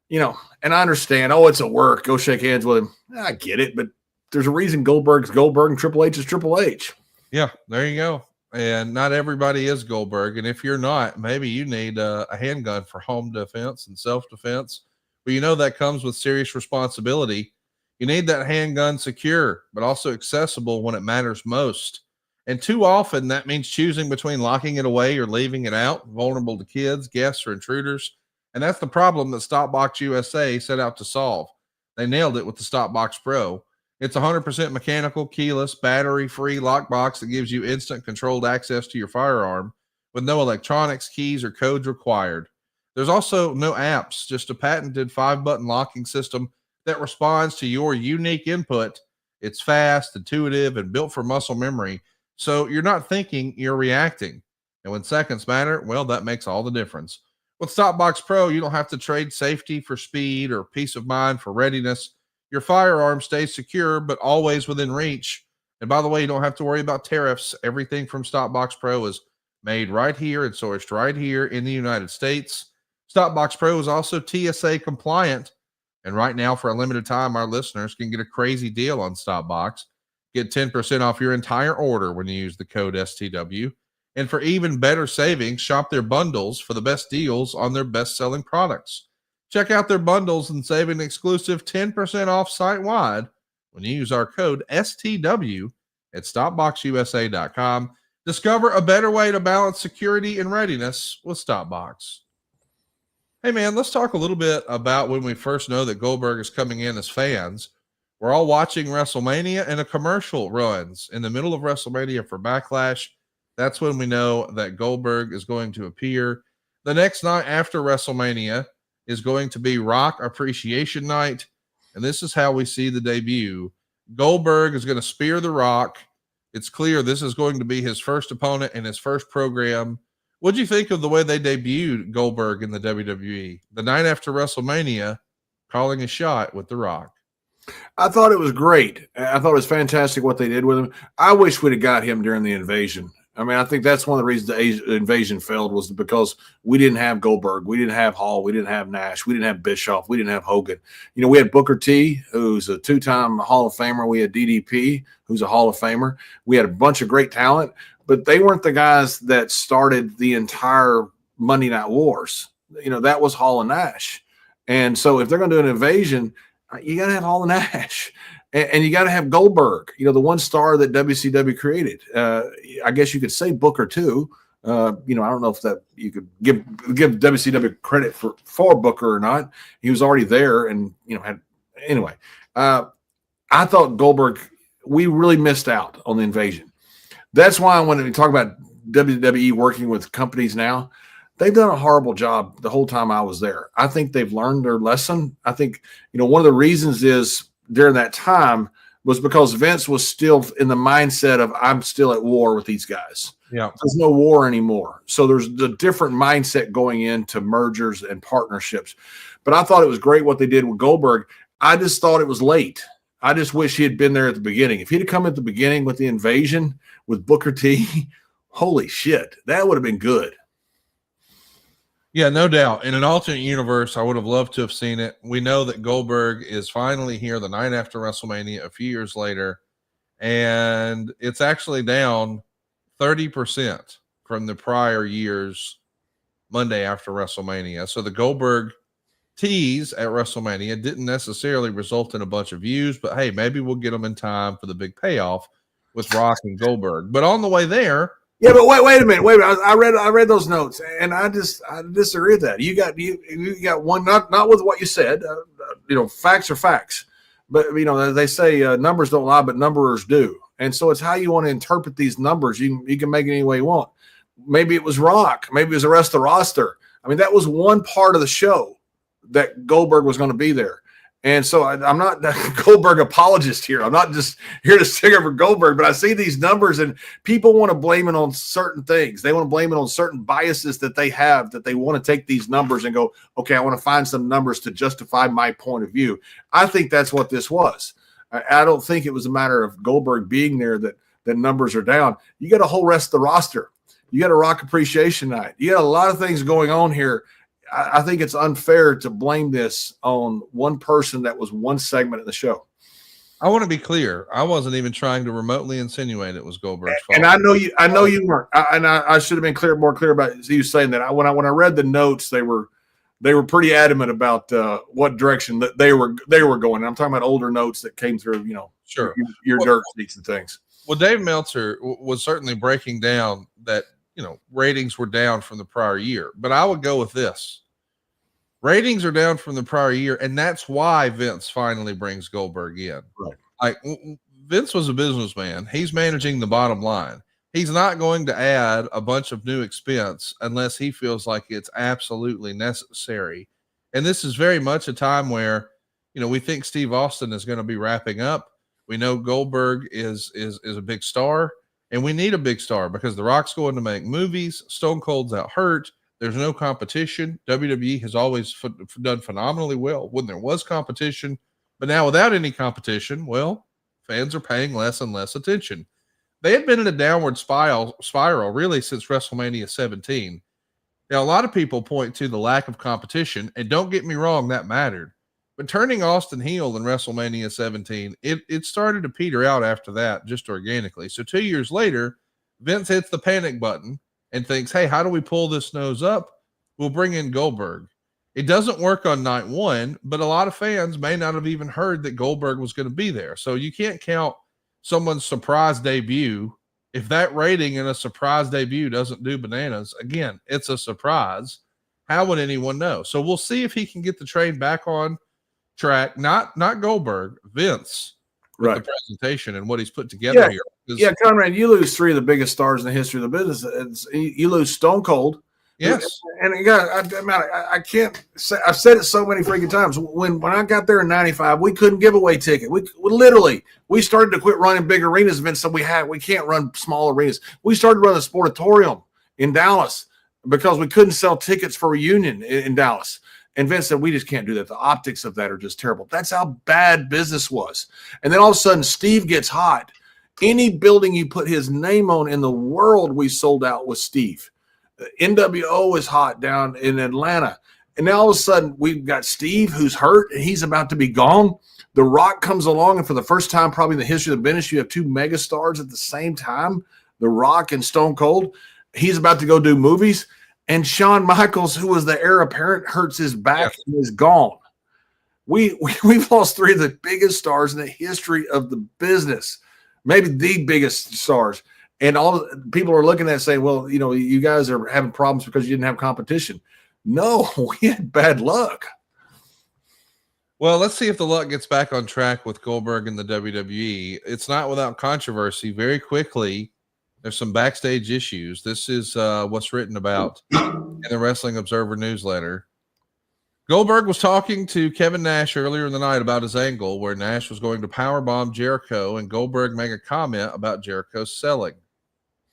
you know, and I understand, oh, it's a work. Go shake hands with him. I get it, but there's a reason Goldberg's Goldberg and Triple H is Triple H. Yeah, there you go. And not everybody is Goldberg. And if you're not, maybe you need a handgun for home defense and self-defense. But you know that comes with serious responsibility. You need that handgun secure, but also accessible when it matters most. And too often that means choosing between locking it away or leaving it out, vulnerable to kids, guests, or intruders. And that's the problem that Stopbox USA set out to solve. They nailed it with the Stopbox Pro. It's 100% mechanical, keyless, battery-free lockbox that gives you instant controlled access to your firearm with no electronics, keys, or codes required. There's also no apps, just a patented 5-button locking system that responds to your unique input. It's fast, intuitive, and built for muscle memory. So you're not thinking, you're reacting. And when seconds matter, well, that makes all the difference. With Stopbox Pro, you don't have to trade safety for speed or peace of mind for readiness. Your firearm stays secure, but always within reach. And by the way, you don't have to worry about tariffs. Everything from Stopbox Pro is made right here and sourced right here in the United States. Stopbox Pro is also TSA compliant. And right now, for a limited time, our listeners can get a crazy deal on Stopbox. Get 10% off your entire order when you use the code STW. And for even better savings, shop their bundles for the best deals on their best-selling products. Check out their bundles and save an exclusive 10% off site-wide when you use our code STW at StopboxUSA.com. Discover a better way to balance security and readiness with Stopbox. Hey, man, let's talk a little bit about when we first know that Goldberg is coming in as fans. We're all watching WrestleMania, and a commercial runs in the middle of WrestleMania for Backlash. That's when we know that Goldberg is going to appear. The next night after WrestleMania is going to be Rock Appreciation Night, and this is how we see the debut. Goldberg is going to spear The Rock. It's clear this is going to be his first opponent in his first program. What do you think of the way they debuted Goldberg in the WWE? The night after WrestleMania, calling a shot with The Rock. I thought it was great. I thought it was fantastic what they did with him. I wish we'd have got him during the invasion. I mean, I think that's one of the reasons the invasion failed was because we didn't have Goldberg. We didn't have Hall. We didn't have Nash. We didn't have Bischoff. We didn't have Hogan. You know, we had Booker T, who's a 2-time Hall of Famer. We had DDP, who's a Hall of Famer. We had a bunch of great talent, but they weren't the guys that started the entire Monday Night Wars. You know, that was Hall and Nash. And so if they're going to do an invasion, you got to have Hall and Nash. And you got to have Goldberg, you know, the one star that WCW created. I guess you could say Booker too. You know, I don't know if that you could give WCW credit for Booker or not. He was already there, and you know, anyway. I thought Goldberg. We really missed out on the invasion. That's why when we talk about WWE working with companies now, they've done a horrible job the whole time I was there. I think they've learned their lesson. I think, you know, one of the reasons is during that time was because Vince was still in the mindset of I'm still at war with these guys. Yeah. There's no war anymore. So there's a different mindset going into mergers and partnerships. But I thought it was great what they did with Goldberg. I just thought it was late. I just wish he had been there at the beginning. If he'd have come at the beginning with the invasion with Booker T, holy shit, that would have been good. Yeah, no doubt. In an alternate universe, I would have loved to have seen it. We know that Goldberg is finally here the night after WrestleMania a few years later, and it's actually down 30% from the prior year's Monday after WrestleMania. So the Goldberg tease at WrestleMania didn't necessarily result in a bunch of views, but hey, maybe we'll get them in time for the big payoff with Rock and Goldberg. But on the way there, yeah, but wait a minute. I read those notes, and I disagree with that. You got one, not with what you said. You know, facts are facts, but you know they say numbers don't lie, but numberers do, and so it's how you want to interpret these numbers. You can make it any way you want. Maybe it was Rock, maybe it was the rest of the roster. I mean, that was one part of the show that Goldberg was going to be there, And so I'm not a Goldberg apologist here. I'm not just here to stick up for Goldberg, but I see these numbers and people want to blame it on certain things. They want to blame it on certain biases that they have, that they want to take these numbers and go, okay, I want to find some numbers to justify my point of view. I think that's what this was. I don't think it was a matter of Goldberg being there that numbers are down. You got a whole rest of the roster. You got a Rock Appreciation Night. You got a lot of things going on here. I think it's unfair to blame this on one person that was one segment of the show. I want to be clear. I wasn't even trying to remotely insinuate it was Goldberg's fault. And I know you weren't. I should have been more clear about you saying that. When I read the notes, they were pretty adamant about what direction that they were going. I'm talking about older notes that came through, sure, your dirt sheets and things. Well, Dave Meltzer was certainly breaking down that, ratings were down from the prior year. But I would go with this. Ratings are down from the prior year, and that's why Vince finally brings Goldberg in. Right. Like, Vince was a businessman. He's managing the bottom line. He's not going to add a bunch of new expense unless he feels like it's absolutely necessary. And this is very much a time where, we think Steve Austin is going to be wrapping up. We know Goldberg is a big star, and we need a big star because The Rock's going to make movies. Stone Cold's out hurt. There's no competition. WWE has always done phenomenally well when there was competition, but now without any competition, well, fans are paying less and less attention. They had been in a downward spiral really since WrestleMania 17. Now, a lot of people point to the lack of competition, and don't get me wrong, that mattered. But turning Austin heel in WrestleMania 17, it started to peter out after that, just organically. So 2 years later, Vince hits the panic button and thinks, hey, how do we pull this nose up? We'll bring in Goldberg. It doesn't work on night one, but a lot of fans may not have even heard that Goldberg was going to be there. So you can't count someone's surprise debut. If that rating in a surprise debut doesn't do bananas, again, it's a surprise. How would anyone know? So we'll see if he can get the train back on track. Not Goldberg, Vince, with the presentation and what he's put together here. Yeah, Conrad, you lose three of the biggest stars in the history of the business. You lose Stone Cold. Yes. And I can't say, I've said it so many freaking times. When I got there in 95, we couldn't give away tickets. We started to quit running big arenas events, so we can't run small arenas. We started running a sportatorium in Dallas because we couldn't sell tickets for Reunion in Dallas. And Vince said, we just can't do that. The optics of that are just terrible. That's how bad business was. And then all of a sudden, Steve gets hot. Any building you put his name on in the world, we sold out with Steve. NWO is hot down in Atlanta. And now all of a sudden, we've got Steve who's hurt, and he's about to be gone. The Rock comes along, and for the first time probably in the history of the business, you have two megastars at the same time, The Rock and Stone Cold. He's about to go do movies. And Shawn Michaels, who was the heir apparent, hurts his back and is gone. We've lost three of the biggest stars in the history of the business, maybe the biggest stars. And all people are looking at it and saying, well, you guys are having problems because you didn't have competition. No, we had bad luck. Well, let's see if the luck gets back on track with Goldberg and the WWE. It's not without controversy. Very quickly, there's some backstage issues. This is what's written about in the Wrestling Observer newsletter. Goldberg was talking to Kevin Nash earlier in the night about his angle where Nash was going to powerbomb Jericho, and Goldberg made a comment about Jericho's selling,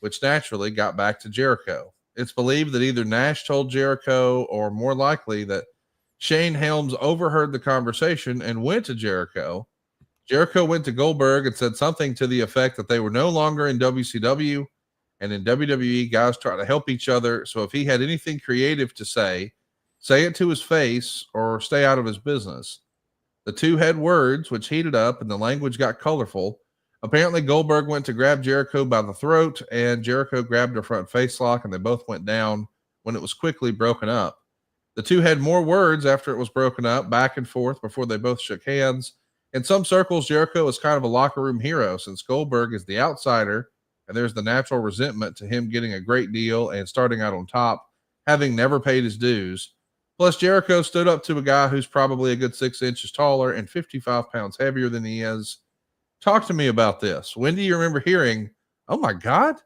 which naturally got back to Jericho. It's believed that either Nash told Jericho or more likely that Shane Helms overheard the conversation and went to Jericho. Jericho went to Goldberg and said something to the effect that they were no longer in WCW, and in WWE, guys try to help each other. So if he had anything creative to say it to his face or stay out of his business. The two had words, which heated up, and the language got colorful. Apparently, Goldberg went to grab Jericho by the throat, and Jericho grabbed her front face lock, and they both went down when it was quickly broken up. The two had more words after it was broken up, back and forth, before they both shook hands. In some circles, Jericho is kind of a locker room hero since Goldberg is the outsider, and there's the natural resentment to him getting a great deal and starting out on top, having never paid his dues. Plus, Jericho stood up to a guy who's probably a good 6 inches taller and 55 pounds heavier than he is. Talk to me about this. When do you remember hearing, oh my God,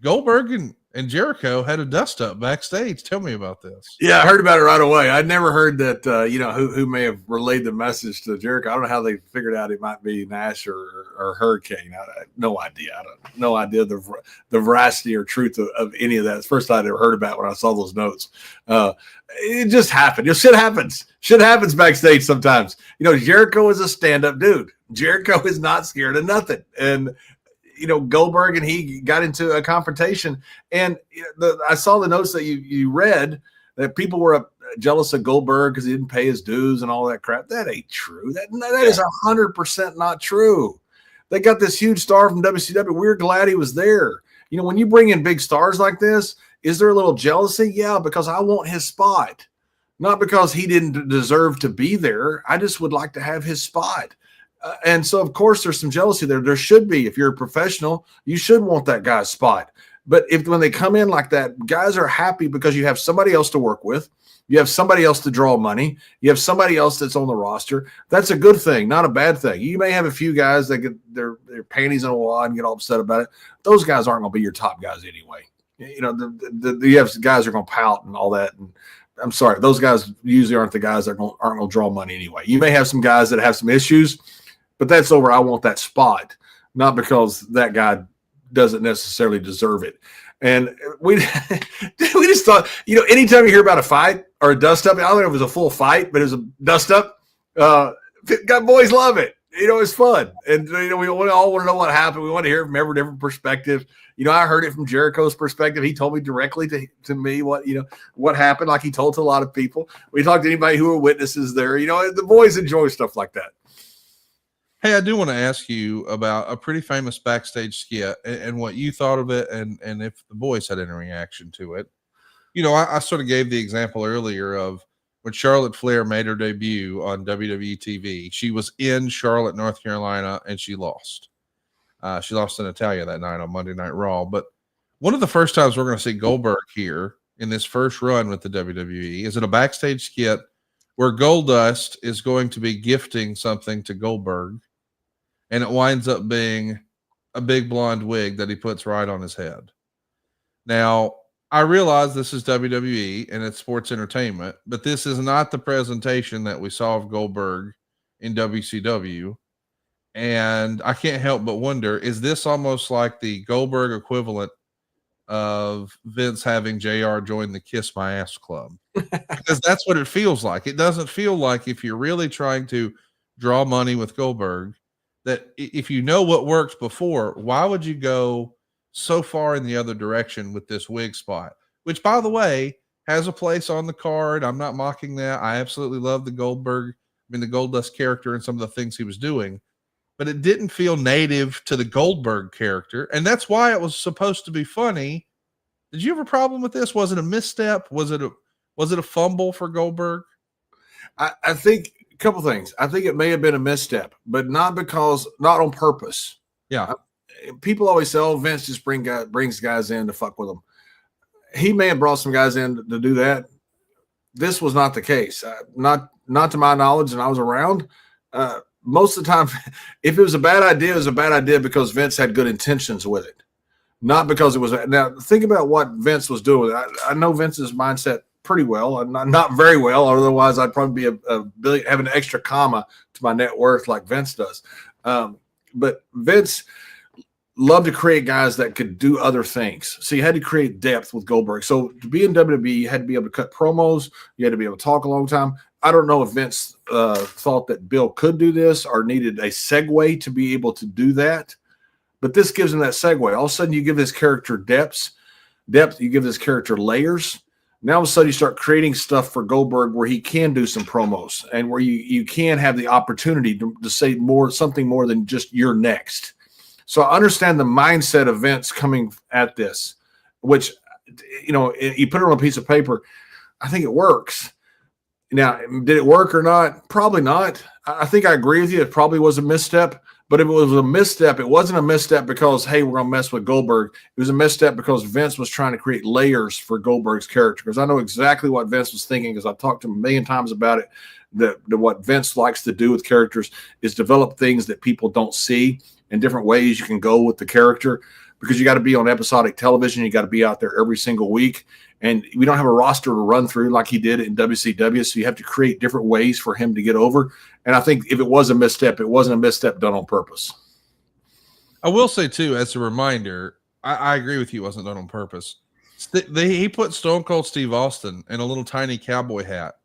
Goldberg and Jericho had a dust-up backstage. Tell me about this. Yeah, I heard about it right away. I'd never heard that, who may have relayed the message to Jericho. I don't know how they figured out it might be Nash or Hurricane. I no idea. No idea the veracity or truth of any of that. It's the first I'd ever heard about when I saw those notes. It just happened. Shit happens. Shit happens backstage sometimes. Jericho is a stand-up dude. Jericho is not scared of nothing. And Goldberg and he got into a confrontation, and I saw the notes that you read that people were jealous of Goldberg because he didn't pay his dues and all that crap. That ain't true. That is 100% not true. They got this huge star from WCW. We're glad he was there. When you bring in big stars like this, is there a little jealousy? Yeah, because I want his spot, not because he didn't deserve to be there. I just would like to have his spot. And so, of course, there's some jealousy there. There should be. If you're a professional, you should want that guy's spot. But when they come in like that, guys are happy because you have somebody else to work with. You have somebody else to draw money. You have somebody else that's on the roster. That's a good thing, not a bad thing. You may have a few guys that get their panties in a wad and get all upset about it. Those guys aren't going to be your top guys anyway. You have guys that are going to pout and all that. And I'm sorry, those guys usually aren't the guys that aren't going to draw money anyway. You may have some guys that have some issues, but that's over. I want that spot, not because that guy doesn't necessarily deserve it. And we just thought, anytime you hear about a fight or a dust-up, I don't know if it was a full fight, but it was a dust-up, boys love it. It's fun. And, we all want to know what happened. We want to hear it from every different perspective. I heard it from Jericho's perspective. He told me directly to me what happened, like he told to a lot of people. We talked to anybody who were witnesses there. The boys enjoy stuff like that. Hey, I do want to ask you about a pretty famous backstage skit and what you thought of it, and if the boys had any reaction to it. I sort of gave the example earlier of when Charlotte Flair made her debut on WWE TV. She was in Charlotte, North Carolina, and she lost. She lost to Natalya that night on Monday Night Raw. But one of the first times we're going to see Goldberg here in this first run with the WWE is in a backstage skit where Goldust is going to be gifting something to Goldberg. And it winds up being a big blonde wig that he puts right on his head. Now, I realize this is WWE and it's sports entertainment, but this is not the presentation that we saw of Goldberg in WCW. And I can't help but wonder, is this almost like the Goldberg equivalent of Vince having JR join the Kiss My Ass Club? Because that's what it feels like. It doesn't feel like, if you're really trying to draw money with Goldberg, that if you know what worked before, why would you go so far in the other direction with this wig spot, which, by the way, has a place on the card. I'm not mocking that. I absolutely love the Goldust character and some of the things he was doing, but it didn't feel native to the Goldberg character. And that's why it was supposed to be funny. Did you have a problem with this? Was it a misstep? Was it a fumble for Goldberg? I think a couple things. I think it may have been a misstep, but not on purpose. Yeah. People always say, "Oh, Vince just brings guys in to fuck with them." He may have brought some guys in to do that. This was not the case. Not to my knowledge, and I was around. Most of the time, if it was a bad idea, it was a bad idea because Vince had good intentions with it, not because it was. Now, think about what Vince was doing. I know Vince's mindset pretty well, not very well. Otherwise, I'd probably be a billion, have an extra comma to my net worth like Vince does. But Vince loved to create guys that could do other things. So you had to create depth with Goldberg. So to be in WWE, you had to be able to cut promos. You had to be able to talk a long time. I don't know if Vince thought that Bill could do this or needed a segue to be able to do that. But this gives him that segue. All of a sudden, you give this character depth. You give this character layers. Now, all of a sudden, you start creating stuff for Goldberg where he can do some promos and where you can have the opportunity to say something more than just "you're next." So I understand the mindset of Vince coming at this, which, you put it on a piece of paper. I think it works. Now, did it work or not? Probably not. I think I agree with you. It probably was a misstep. But if it was a misstep, it wasn't a misstep because, hey, we're going to mess with Goldberg. It was a misstep because Vince was trying to create layers for Goldberg's character. Because I know exactly what Vince was thinking, because I've talked to him a million times about it. That what Vince likes to do with characters is develop things that people don't see and different ways you can go with the character. because you got to be on episodic television. You got to be out there every single week. And we don't have a roster to run through like he did in WCW. So you have to create different ways for him to get over. And I think if it was a misstep, it wasn't a misstep done on purpose. I will say, too, as a reminder, I agree with you. It wasn't done on purpose. He put Stone Cold Steve Austin in a little tiny cowboy hat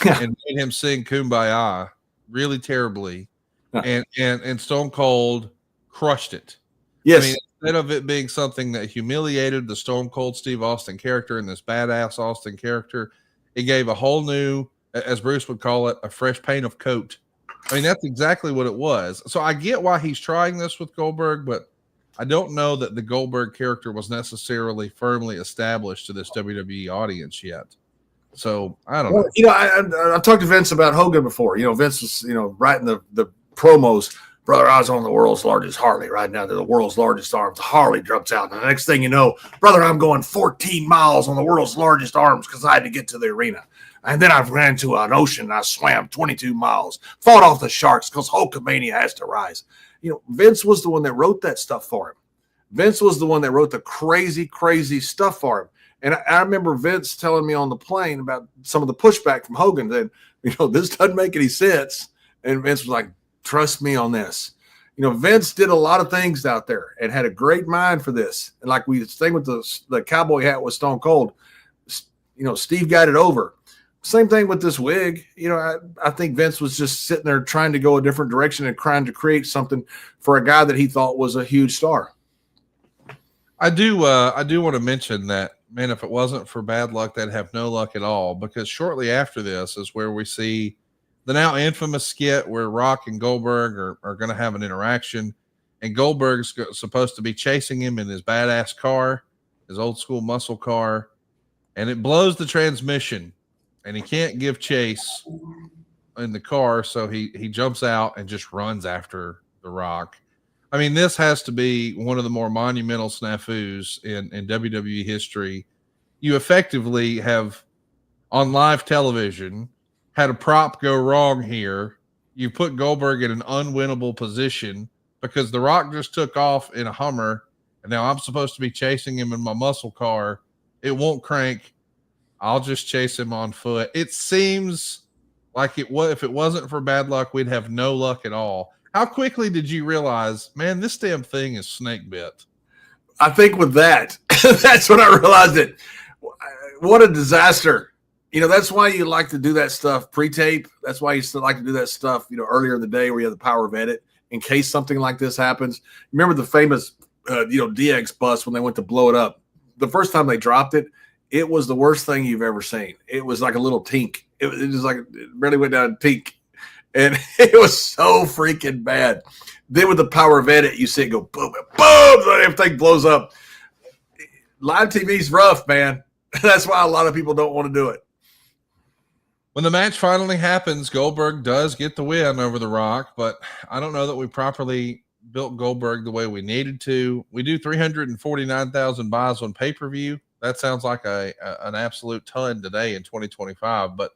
and made him sing Kumbaya really terribly. And Stone Cold crushed it. Yes. I mean, instead of it being something that humiliated the Stone Cold Steve Austin character and this badass Austin character, it gave a whole new, as Bruce would call it, a fresh paint of coat. I mean, that's exactly what it was. So I get why he's trying this with Goldberg, but I don't know that the Goldberg character was necessarily firmly established to this WWE audience yet. So I don't know. You know, I've talked to Vince about Hogan before. You know, Vince was, you know, writing the promos. Brother, I was on the world's largest Harley right now. They're the world's largest arms. The Harley drops out. And the next thing you know, brother, I'm going 14 miles on the world's largest arms because I had to get to the arena. And then I ran to an ocean and I swam 22 miles, fought off the sharks because Hulkamania has to rise. You know, Vince was the one that wrote that stuff for him. Vince was the one that wrote the crazy, crazy stuff for him. And I remember Vince telling me on the plane about some of the pushback from Hogan that, you know, this doesn't make any sense. And Vince was like, trust me on this. You know, Vince did a lot of things out there and had a great mind for this. And like we thing with the cowboy hat with Stone Cold, you know, Steve got it over. Same thing with this wig. You know, I think Vince was just sitting there trying to go a different direction and trying to create something for a guy that he thought was a huge star. I do want to mention that, man, if it wasn't for bad luck, they'd have no luck at all, because shortly after this is where we see the now infamous skit where Rock and Goldberg are going to have an interaction, and Goldberg's supposed to be chasing him in his badass car, his old school muscle car, and it blows the transmission, and he can't give chase in the car, so he jumps out and just runs after the Rock. I mean, this has to be one of the more monumental snafus in WWE history. You effectively have, on live television, had a prop go wrong here. You put Goldberg in an unwinnable position because The Rock just took off in a Hummer, and now I'm supposed to be chasing him in my muscle car. It won't crank. I'll just chase him on foot. It seems like if it wasn't for bad luck, we'd have no luck at all. How quickly did you realize, man, this damn thing is snake bit? I think with that, that's when I realized it. What a disaster. You know, that's why you like to do that stuff pre-tape. That's why you still like to do that stuff, you know, earlier in the day where you have the power of edit in case something like this happens. Remember the famous, DX bus when they went to blow it up? The first time they dropped it, it was the worst thing you've ever seen. It was like a little tink. It was like it barely went down a tink. And it was so freaking bad. Then with the power of edit, you see it go boom, boom, everything blows up. Live TV's rough, man. That's why a lot of people don't want to do it. When the match finally happens, Goldberg does get the win over The Rock, but I don't know that we properly built Goldberg the way we needed to. We do 349,000 buys on pay-per-view. That sounds like an absolute ton today in 2025, but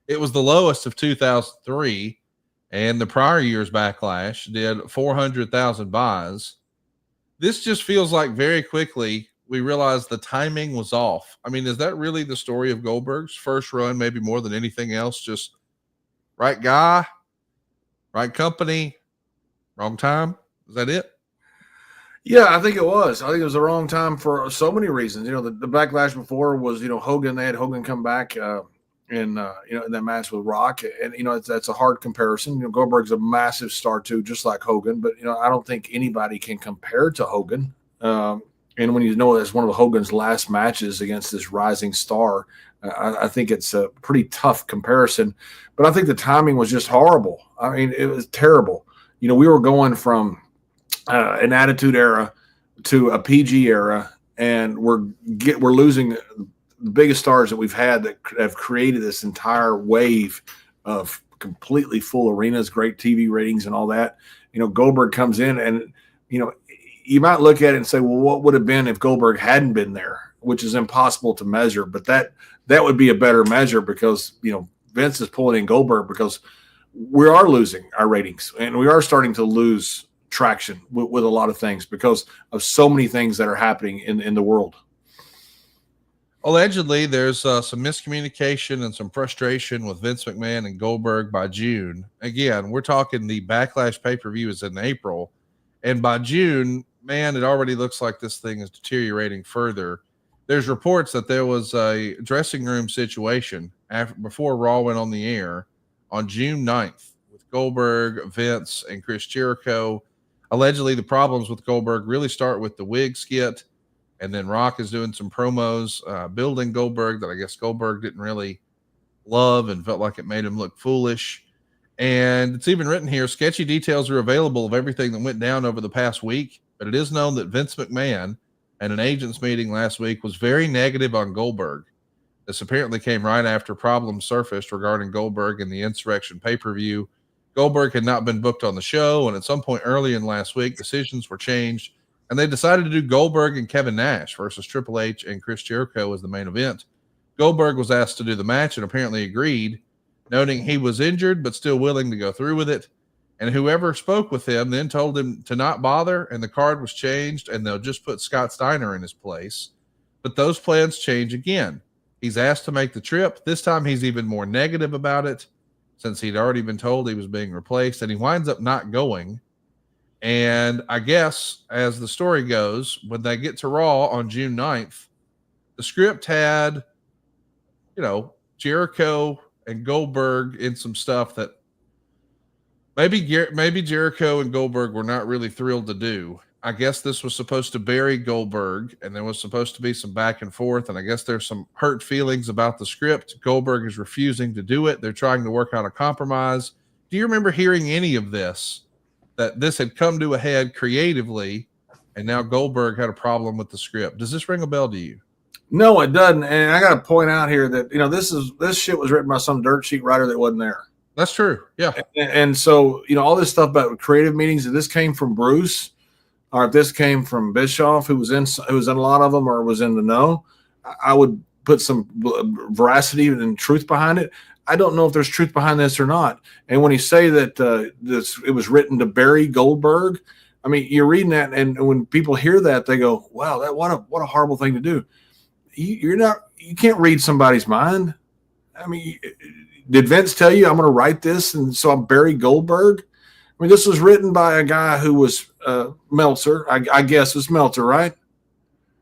it was the lowest of 2003, and the prior year's Backlash did 400,000 buys. This just feels like very quickly we realized the timing was off. I mean, is that really the story of Goldberg's first run, maybe more than anything else? Just right guy, right company, wrong time? Is that it? Yeah, I think it was. I think it was the wrong time for so many reasons. You know, the Backlash before was, Hogan. They had Hogan come back in that match with Rock, and that's a hard comparison. Goldberg's a massive star too, just like Hogan, but I don't think anybody can compare to Hogan. And when it's one of Hogan's last matches against this rising star, I think it's a pretty tough comparison. But I think the timing was just horrible. I mean, it was terrible. We were going from an Attitude Era to a PG era, and we're losing the biggest stars that we've had that have created this entire wave of completely full arenas, great TV ratings and all that. Goldberg comes in and, you might look at it and say, well, what would have been if Goldberg hadn't been there, which is impossible to measure. But that would be a better measure because, Vince is pulling in Goldberg because we are losing our ratings and we are starting to lose traction with a lot of things because of so many things that are happening in the world. Allegedly, there's some miscommunication and some frustration with Vince McMahon and Goldberg by June. Again, we're talking the Backlash pay-per-view is in April. And by June, man, it already looks like this thing is deteriorating further. There's reports that there was a dressing room situation before Raw went on the air on June 9th with Goldberg, Vince, and Chris Jericho. Allegedly, the problems with Goldberg really start with the wig skit. And then Rock is doing some promos, building Goldberg that I guess Goldberg didn't really love and felt like it made him look foolish. And it's even written here, sketchy details are available of everything that went down over the past week. But it is known that Vince McMahon at an agents meeting last week was very negative on Goldberg. This apparently came right after problems surfaced regarding Goldberg in the Insurrection pay-per-view. Goldberg had not been booked on the show, and at some point early in last week, decisions were changed. And they decided to do Goldberg and Kevin Nash versus Triple H and Chris Jericho as the main event. Goldberg was asked to do the match and apparently agreed, noting he was injured but still willing to go through with it. And whoever spoke with him then told him to not bother, and the card was changed, and they'll just put Scott Steiner in his place. But those plans change again. He's asked to make the trip. This time he's even more negative about it since he'd already been told he was being replaced, and he winds up not going. And I guess, as the story goes, when they get to Raw on June 9th, the script had, Jericho and Goldberg in some stuff that maybe Jericho and Goldberg were not really thrilled to do. I guess this was supposed to bury Goldberg, and there was supposed to be some back and forth, and I guess there's some hurt feelings about the script. Goldberg is refusing to do it. They're trying to work out a compromise. Do you remember hearing any of this? That this had come to a head creatively, and now Goldberg had a problem with the script. Does this ring a bell to you? No, it doesn't. And I got to point out here that this shit was written by some dirt sheet writer that wasn't there. That's true. Yeah. And so all this stuff about creative meetings, if this came from Bruce, or if this came from Bischoff, who was in a lot of them, or was in the know, I would put some veracity and truth behind it. I don't know if there's truth behind this or not. And when you say that it was written to bury Goldberg, I mean, you're reading that, and when people hear that, they go, "Wow, what a horrible thing to do." You can't read somebody's mind. I mean, did Vince tell you I'm going to write this and so I'm bury Goldberg? I mean, this was written by a guy who was Meltzer. I guess it was Meltzer, right?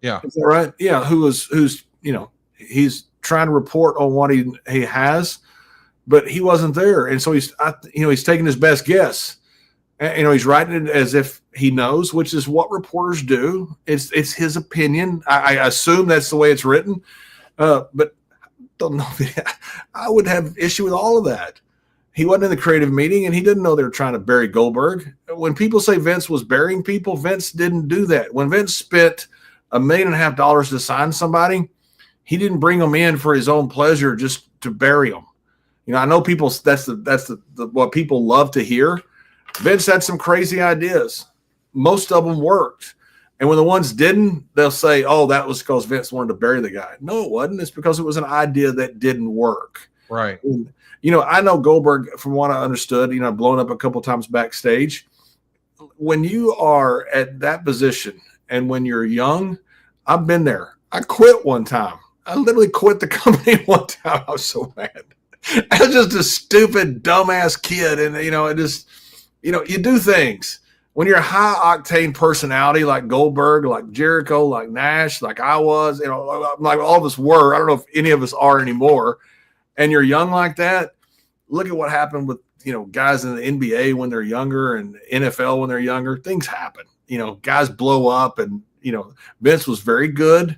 Yeah, is that right? Yeah, who's he's trying to report on what he has. But he wasn't there, and so he's taking his best guess. And, he's writing it as if he knows, which is what reporters do. It's his opinion. I assume that's the way it's written, but don't know. I would have issue with all of that. He wasn't in the creative meeting, and he didn't know they were trying to bury Goldberg. When people say Vince was burying people, Vince didn't do that. When Vince spent $1.5 million to sign somebody, he didn't bring them in for his own pleasure just to bury them. I know people. That's what people love to hear. Vince had some crazy ideas. Most of them worked, and when the ones didn't, they'll say, "Oh, that was because Vince wanted to bury the guy." No, it wasn't. It's because it was an idea that didn't work. Right. And, I know Goldberg, from what I understood, blown up a couple of times backstage. When you are at that position, and when you're young, I've been there. I quit one time. I literally quit the company one time. I was so mad. I was just a stupid, dumbass kid. And, you do things. When you're a high octane personality like Goldberg, like Jericho, like Nash, like I was, like all of us were. I don't know if any of us are anymore. And you're young like that. Look at what happened with, guys in the NBA when they're younger and NFL when they're younger. Things happen. Guys blow up. And, Vince was very good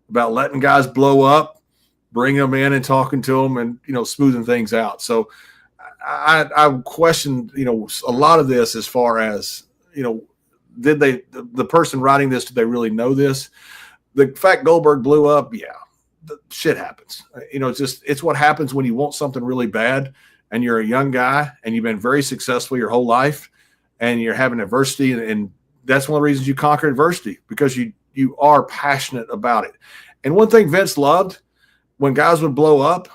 about letting guys blow up, bringing them in and talking to them and, smoothing things out. So I questioned, a lot of this as far as, did the person writing this, did they really know this? The fact Goldberg blew up, yeah, shit happens. It's what happens when you want something really bad and you're a young guy and you've been very successful your whole life and you're having adversity. And that's one of the reasons you conquer adversity, because you are passionate about it. And one thing Vince loved, when guys would blow up,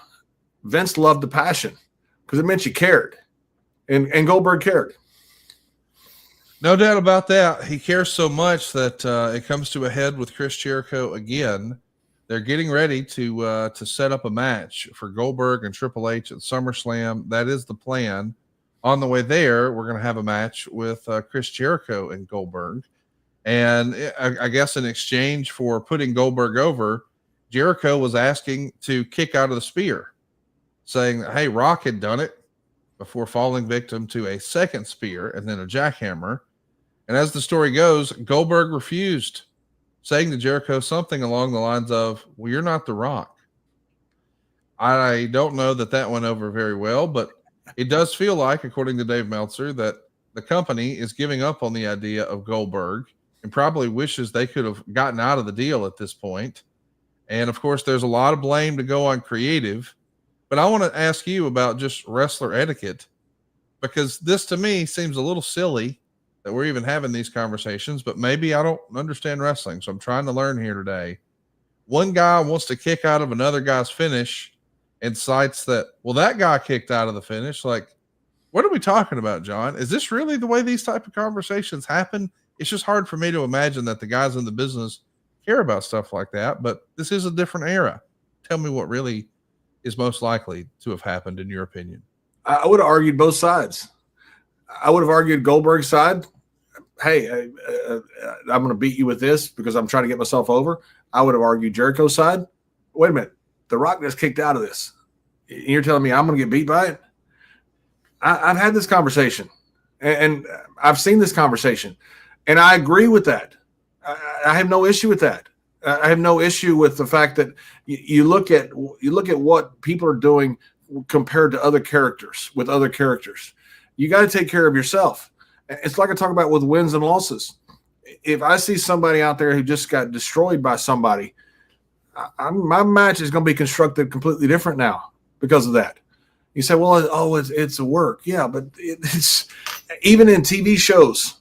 Vince loved the passion because it meant you cared. And Goldberg cared. No doubt about that. He cares so much that it comes to a head with Chris Jericho again. They're getting ready to set up a match for Goldberg and Triple H at SummerSlam. That is the plan. On the way there, we're going to have a match with Chris Jericho and Goldberg. And I guess in exchange for putting Goldberg over, Jericho was asking to kick out of the spear, saying that, hey, Rock had done it before falling victim to a second spear and then a jackhammer. And as the story goes, Goldberg refused, saying to Jericho something along the lines of, well, you're not The Rock. I don't know that went over very well, but it does feel like, according to Dave Meltzer, that the company is giving up on the idea of Goldberg and probably wishes they could have gotten out of the deal at this point. And of course, there's a lot of blame to go on creative, but I want to ask you about just wrestler etiquette, because this to me seems a little silly that we're even having these conversations, but maybe I don't understand wrestling. So I'm trying to learn here today. One guy wants to kick out of another guy's finish and cites that, well, that guy kicked out of the finish. Like, what are we talking about, John? Is this really the way these type of conversations happen? It's just hard for me to imagine that the guys in the business care about stuff like that, but this is a different era. Tell me what really is most likely to have happened in your opinion. I would have argued both sides. I would have argued Goldberg's side. Hey, I'm going to beat you with this because I'm trying to get myself over. I would have argued Jericho's side. Wait a minute. The Rock just kicked out of this. You're telling me I'm going to get beat by it? I've had this conversation, and I've seen this conversation, and I agree with that. I have no issue with that. I have no issue with the fact that you look at what people are doing compared to other characters, with other characters. You got to take care of yourself. It's like I talk about with wins and losses. If I see somebody out there who just got destroyed by somebody, my match is going to be constructed completely different now because of that. You say, well, it's a work. Yeah, but it's even in TV shows.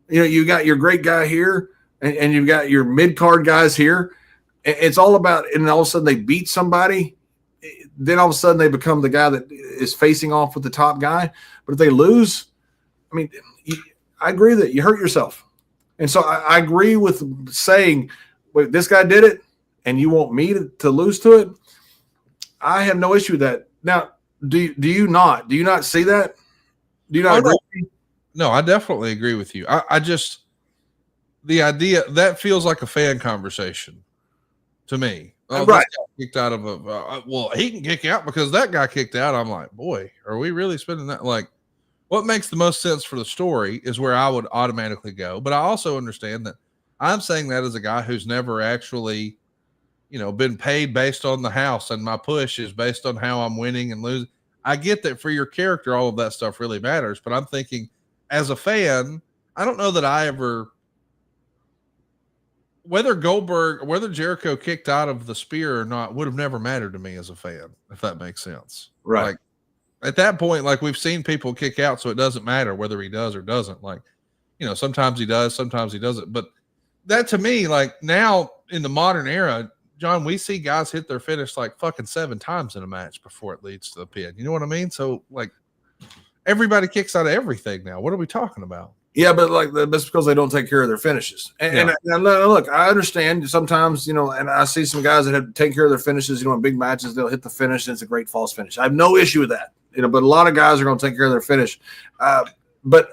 You know, you got your great guy here, and you've got your mid-card guys here. It's all about, and all of a sudden they beat somebody. Then all of a sudden they become the guy that is facing off with the top guy. But if they lose, I mean, I agree that you hurt yourself. And so I agree with saying, wait, this guy did it, and you want me to lose to it? I have no issue with that. Now, do you not? Do you not see that? Do you not agree? No, I definitely agree with you. I just, the idea, that feels like a fan conversation to me. Oh, right. This guy kicked out of well, he can kick out because that guy kicked out. I'm like, boy, are we really spending that? Like, what makes the most sense for the story is where I would automatically go. But I also understand that I'm saying that as a guy who's never actually, been paid based on the house, and my push is based on how I'm winning and losing. I get that for your character, all of that stuff really matters. But I'm thinking, as a fan, I don't know that I ever, whether Jericho kicked out of the spear or not, would have never mattered to me as a fan, if that makes sense. Right. Like, at that point, like, we've seen people kick out, so it doesn't matter whether he does or doesn't. Like, sometimes he does, sometimes he doesn't. But that, to me, like, now in the modern era, John, we see guys hit their finish like fucking 7 times in a match before it leads to the pin. You know what I mean? So, like, everybody kicks out of everything now. What are we talking about? Yeah, but like that's because they don't take care of their finishes. And look, I understand sometimes, and I see some guys that have taken care of their finishes. In big matches, they'll hit the finish, and it's a great false finish. I have no issue with that. But a lot of guys are going to take care of their finish. But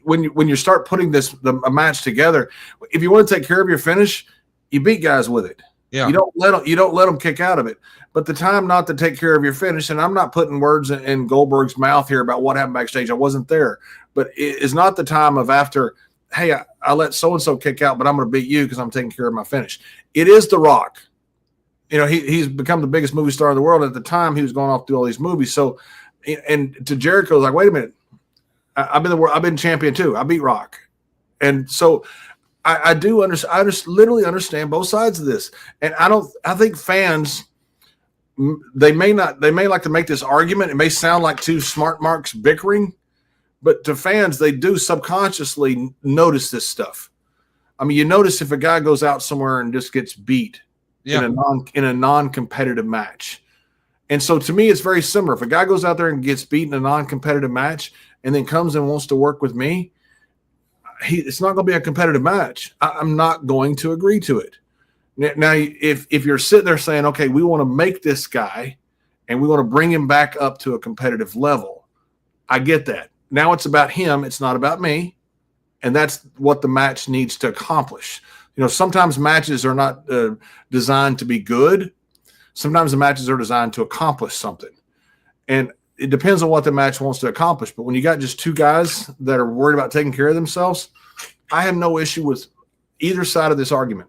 when you start putting a match together, if you want to take care of your finish, you beat guys with it. Yeah. You don't let them kick out of it. But the time not to take care of your finish, and I'm not putting words in Goldberg's mouth here about what happened backstage. I wasn't there. But it is not the time of after, hey, I let so-and-so kick out, but I'm going to beat you because I'm taking care of my finish. It is The Rock. He's become the biggest movie star in the world. At the time, he was going off to do all these movies. So, and to Jericho, like, wait a minute. I've been champion too. I beat Rock. And so I do understand. I just literally understand both sides of this. And I think fans, they may like to make this argument. It may sound like two smart marks bickering, but to fans, they do subconsciously notice this stuff. I mean, you notice if a guy goes out somewhere and just gets beat in a non-competitive match. And so to me, it's very similar. If a guy goes out there and gets beat in a non-competitive match and then comes and wants to work with me, it's not going to be a competitive match. I'm not going to agree to it. Now, if you're sitting there saying, okay, we want to make this guy and we want to bring him back up to a competitive level, I get that. Now it's about him. It's not about me. And that's what the match needs to accomplish. Sometimes matches are not designed to be good. Sometimes the matches are designed to accomplish something. And it depends on what the match wants to accomplish. But when you got just two guys that are worried about taking care of themselves, I have no issue with either side of this argument.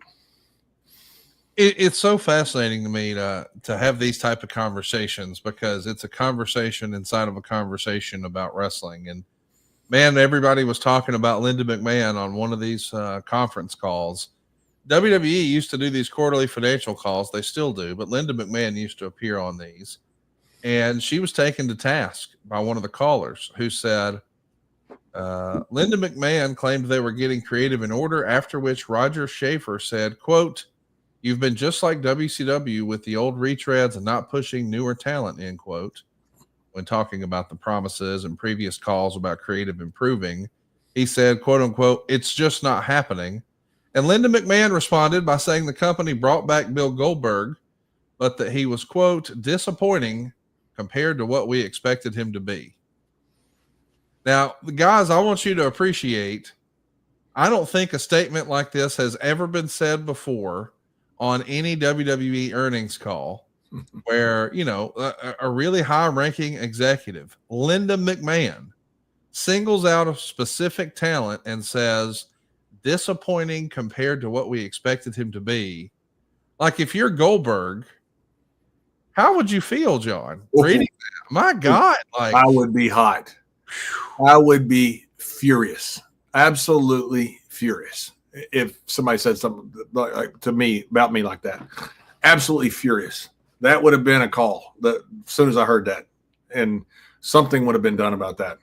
It's so fascinating to me to have these type of conversations, because it's a conversation inside of a conversation about wrestling. And man, everybody was talking about Linda McMahon on one of these conference calls. WWE used to do these quarterly financial calls. They still do, but Linda McMahon used to appear on these. And she was taken to task by one of the callers who said, Linda McMahon claimed they were getting creative in order, after which Roger Schaefer said, quote, "You've been just like WCW with the old retreads and not pushing newer talent," end quote. When talking about the promises and previous calls about creative improving, he said, quote unquote, "It's just not happening." And Linda McMahon responded by saying the company brought back Bill Goldberg, but that he was, quote, "disappointing compared to what we expected him to be." Now, guys, I want you to appreciate, I don't think a statement like this has ever been said before on any WWE earnings call, where, a really high ranking executive, Linda McMahon, singles out a specific talent and says, disappointing compared to what we expected him to be. Like, if you're Goldberg, how would you feel, John? Reading that? My God. I would be hot. I would be furious. Absolutely furious. If somebody said something to me about me like that, absolutely furious. That would have been a call as soon as I heard that, and something would have been done about that.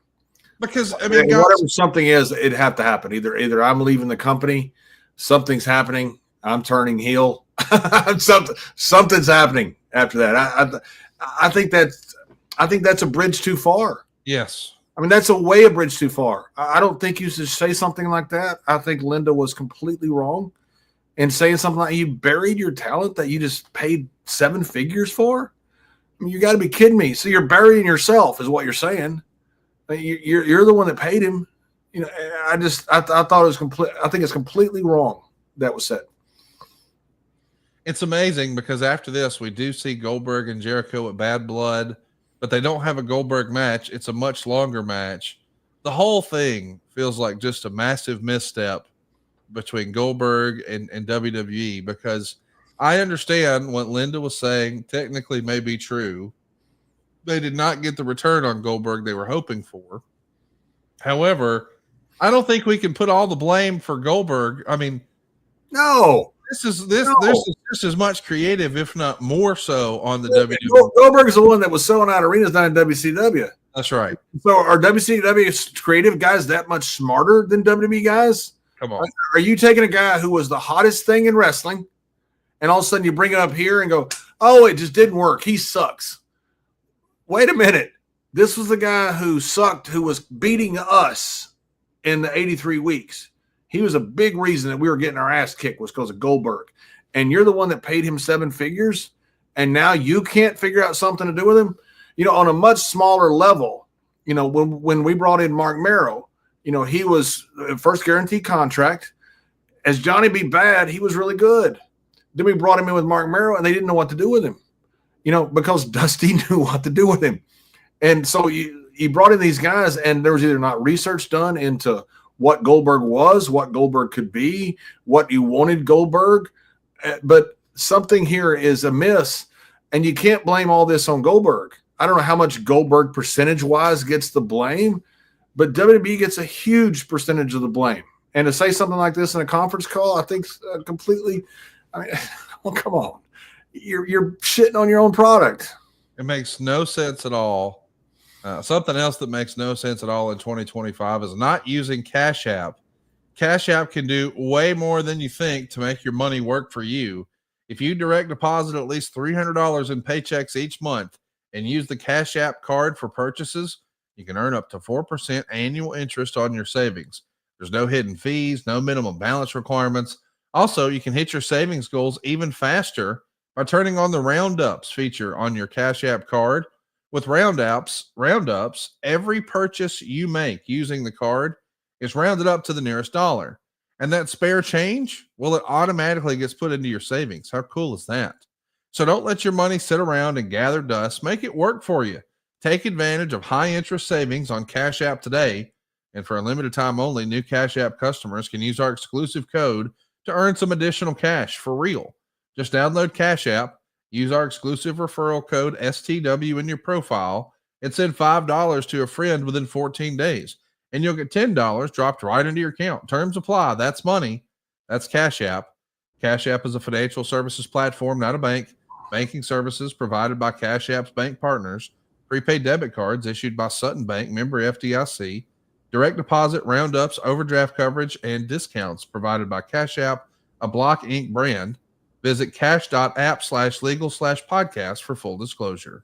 Because guys, whatever something is, it'd have to happen. Either I'm leaving the company, something's happening, I'm turning heel, something's happening after that. I think that's a bridge too far. Yes. I mean, that's a bridge too far. I don't think you should say something like that. I think Linda was completely wrong in saying something like, you buried your talent that you just paid 7 figures for. I mean, you got to be kidding me. So you're burying yourself is what you're saying. You're the one that paid him. I thought it was complete. I think it's completely wrong that was said. It's amazing, because after this, we do see Goldberg and Jericho at Bad Blood, but they don't have a Goldberg match. It's a much longer match. The whole thing feels like just a massive misstep between Goldberg and WWE, because I understand what Linda was saying technically may be true. They did not get the return on Goldberg they were hoping for. However, I don't think we can put all the blame for Goldberg. I mean, no. This is just as much creative, if not more so, on the WWE. Goldberg is the one that was selling out arenas down in WCW. That's right. So are WCW creative guys that much smarter than WWE guys? Come on. Are you taking a guy who was the hottest thing in wrestling, and all of a sudden you bring it up here and go, oh, it just didn't work, he sucks? Wait a minute. This was the guy who sucked, who was beating us in the 83 weeks. He was a big reason that we were getting our ass kicked was because of Goldberg. And you're the one that paid him 7 figures, and now you can't figure out something to do with him? On a much smaller level, when we brought in Mark Merrow, he was first guaranteed contract. As Johnny B. Bad, he was really good. Then we brought him in with Mark Merrow, and they didn't know what to do with him, because Dusty knew what to do with him. And so you brought in these guys, and there was either not research done into what Goldberg was, what Goldberg could be, what you wanted Goldberg. But something here is amiss, and you can't blame all this on Goldberg. I don't know how much Goldberg percentage-wise gets the blame, but WWE gets a huge percentage of the blame. And to say something like this in a conference call, I think completely – well, come on. You're shitting on your own product. It makes no sense at all. Something else that makes no sense at all in 2025 is not using Cash App. Cash App can do way more than you think to make your money work for you. If you direct deposit at least $300 in paychecks each month and use the Cash App card for purchases, you can earn up to 4% annual interest on your savings. There's no hidden fees, no minimum balance requirements. Also, you can hit your savings goals even faster by turning on the Roundups feature on your Cash App card. With Roundups, every purchase you make using the card is rounded up to the nearest dollar. And that spare change, well, it automatically gets put into your savings. How cool is that? So don't let your money sit around and gather dust. Make it work for you. Take advantage of high interest savings on Cash App today. And for a limited time only, new Cash App customers can use our exclusive code to earn some additional cash for real. Just download Cash App, use our exclusive referral code STW in your profile, and send $5 to a friend within 14 days. And you'll get $10 dropped right into your account. Terms apply. That's money. That's Cash App. Cash App is a financial services platform, not a bank. Banking services provided by Cash App's bank partners. Prepaid debit cards issued by Sutton Bank, member FDIC. Direct deposit, roundups, overdraft coverage, and discounts provided by Cash App, a Block Inc. brand. Visit cash.app/legal/podcast for full disclosure.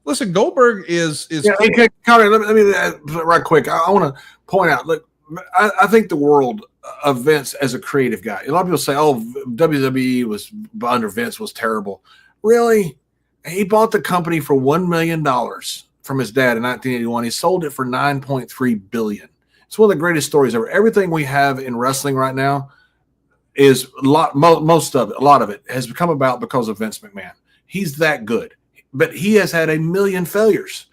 Listen, Goldberg is yeah, hey, Conrad, let me right quick. I want to point out, look, I think the world of Vince as a creative guy. A lot of people say, oh, WWE was under Vince was terrible. Really? He bought the company for $1 million from his dad in 1981. He sold it for $9.3 billion. It's one of the greatest stories ever. Everything we have in wrestling right now is a lot of it has come about because of Vince McMahon. He's that good, but he has had a million failures.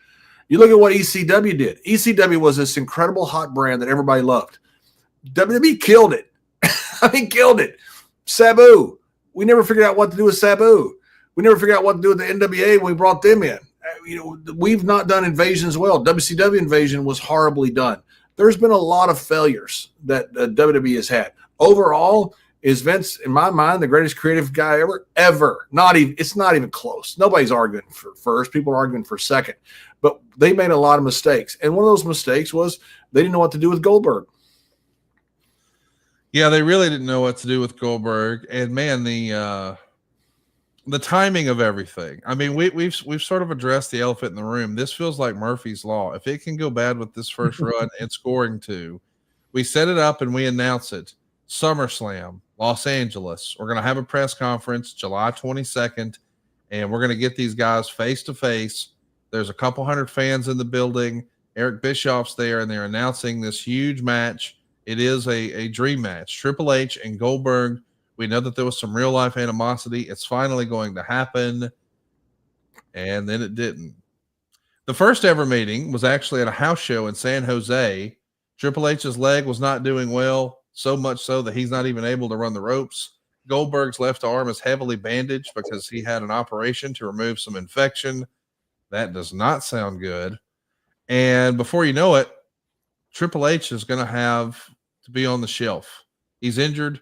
You look at what ECW did. ECW was this incredible hot brand that everybody loved. WWE killed it. I mean, killed it. Sabu. We never figured out what to do with Sabu. We never figured out what to do with the NWA when we brought them in. We've not done Invasion as well. WCW Invasion was horribly done. There's been a lot of failures that WWE has had. Overall, is Vince, in my mind, the greatest creative guy ever. It's not even close. Nobody's arguing for first. People are arguing for second. But they made a lot of mistakes. And one of those mistakes was they didn't know what to do with Goldberg. Yeah, they really didn't know what to do with Goldberg. And man, the timing of everything. I mean, we've sort of addressed the elephant in the room. This feels like Murphy's Law. If it can go bad with this first run and scoring two, we set it up and we announce it. SummerSlam, Los Angeles. We're going to have a press conference July 22nd, and we're going to get these guys face to face. There's a couple hundred fans in the building. Eric Bischoff's there, and they're announcing this huge match. It is a dream match. Triple H and Goldberg. We know that there was some real life animosity. It's finally going to happen. And then it didn't. The first ever meeting was actually at a house show in San Jose. Triple H's leg was not doing well, so much so that he's not even able to run the ropes. Goldberg's left arm is heavily bandaged because he had an operation to remove some infection. That does not sound good. And before you know it, Triple H is going to have to be on the shelf. He's injured.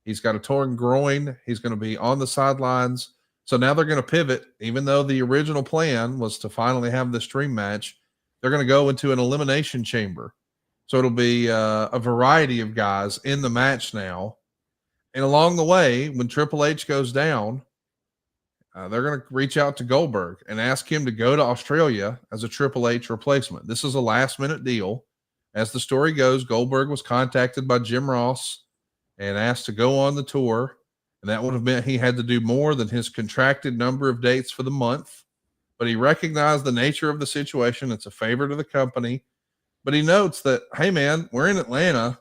He's got a torn groin. He's going to be on the sidelines. So now they're going to pivot. Even though the original plan was to finally have this dream match, they're going to go into an elimination chamber. So it'll be a variety of guys in the match now. And along the way, when Triple H goes down, they're going to reach out to Goldberg and ask him to go to Australia as a Triple H replacement. This is a last-minute deal. As the story goes, Goldberg was contacted by Jim Ross and asked to go on the tour. And that would have meant he had to do more than his contracted number of dates for the month. But he recognized the nature of the situation. It's a favor to the company. But he notes that, hey, man, we're in Atlanta.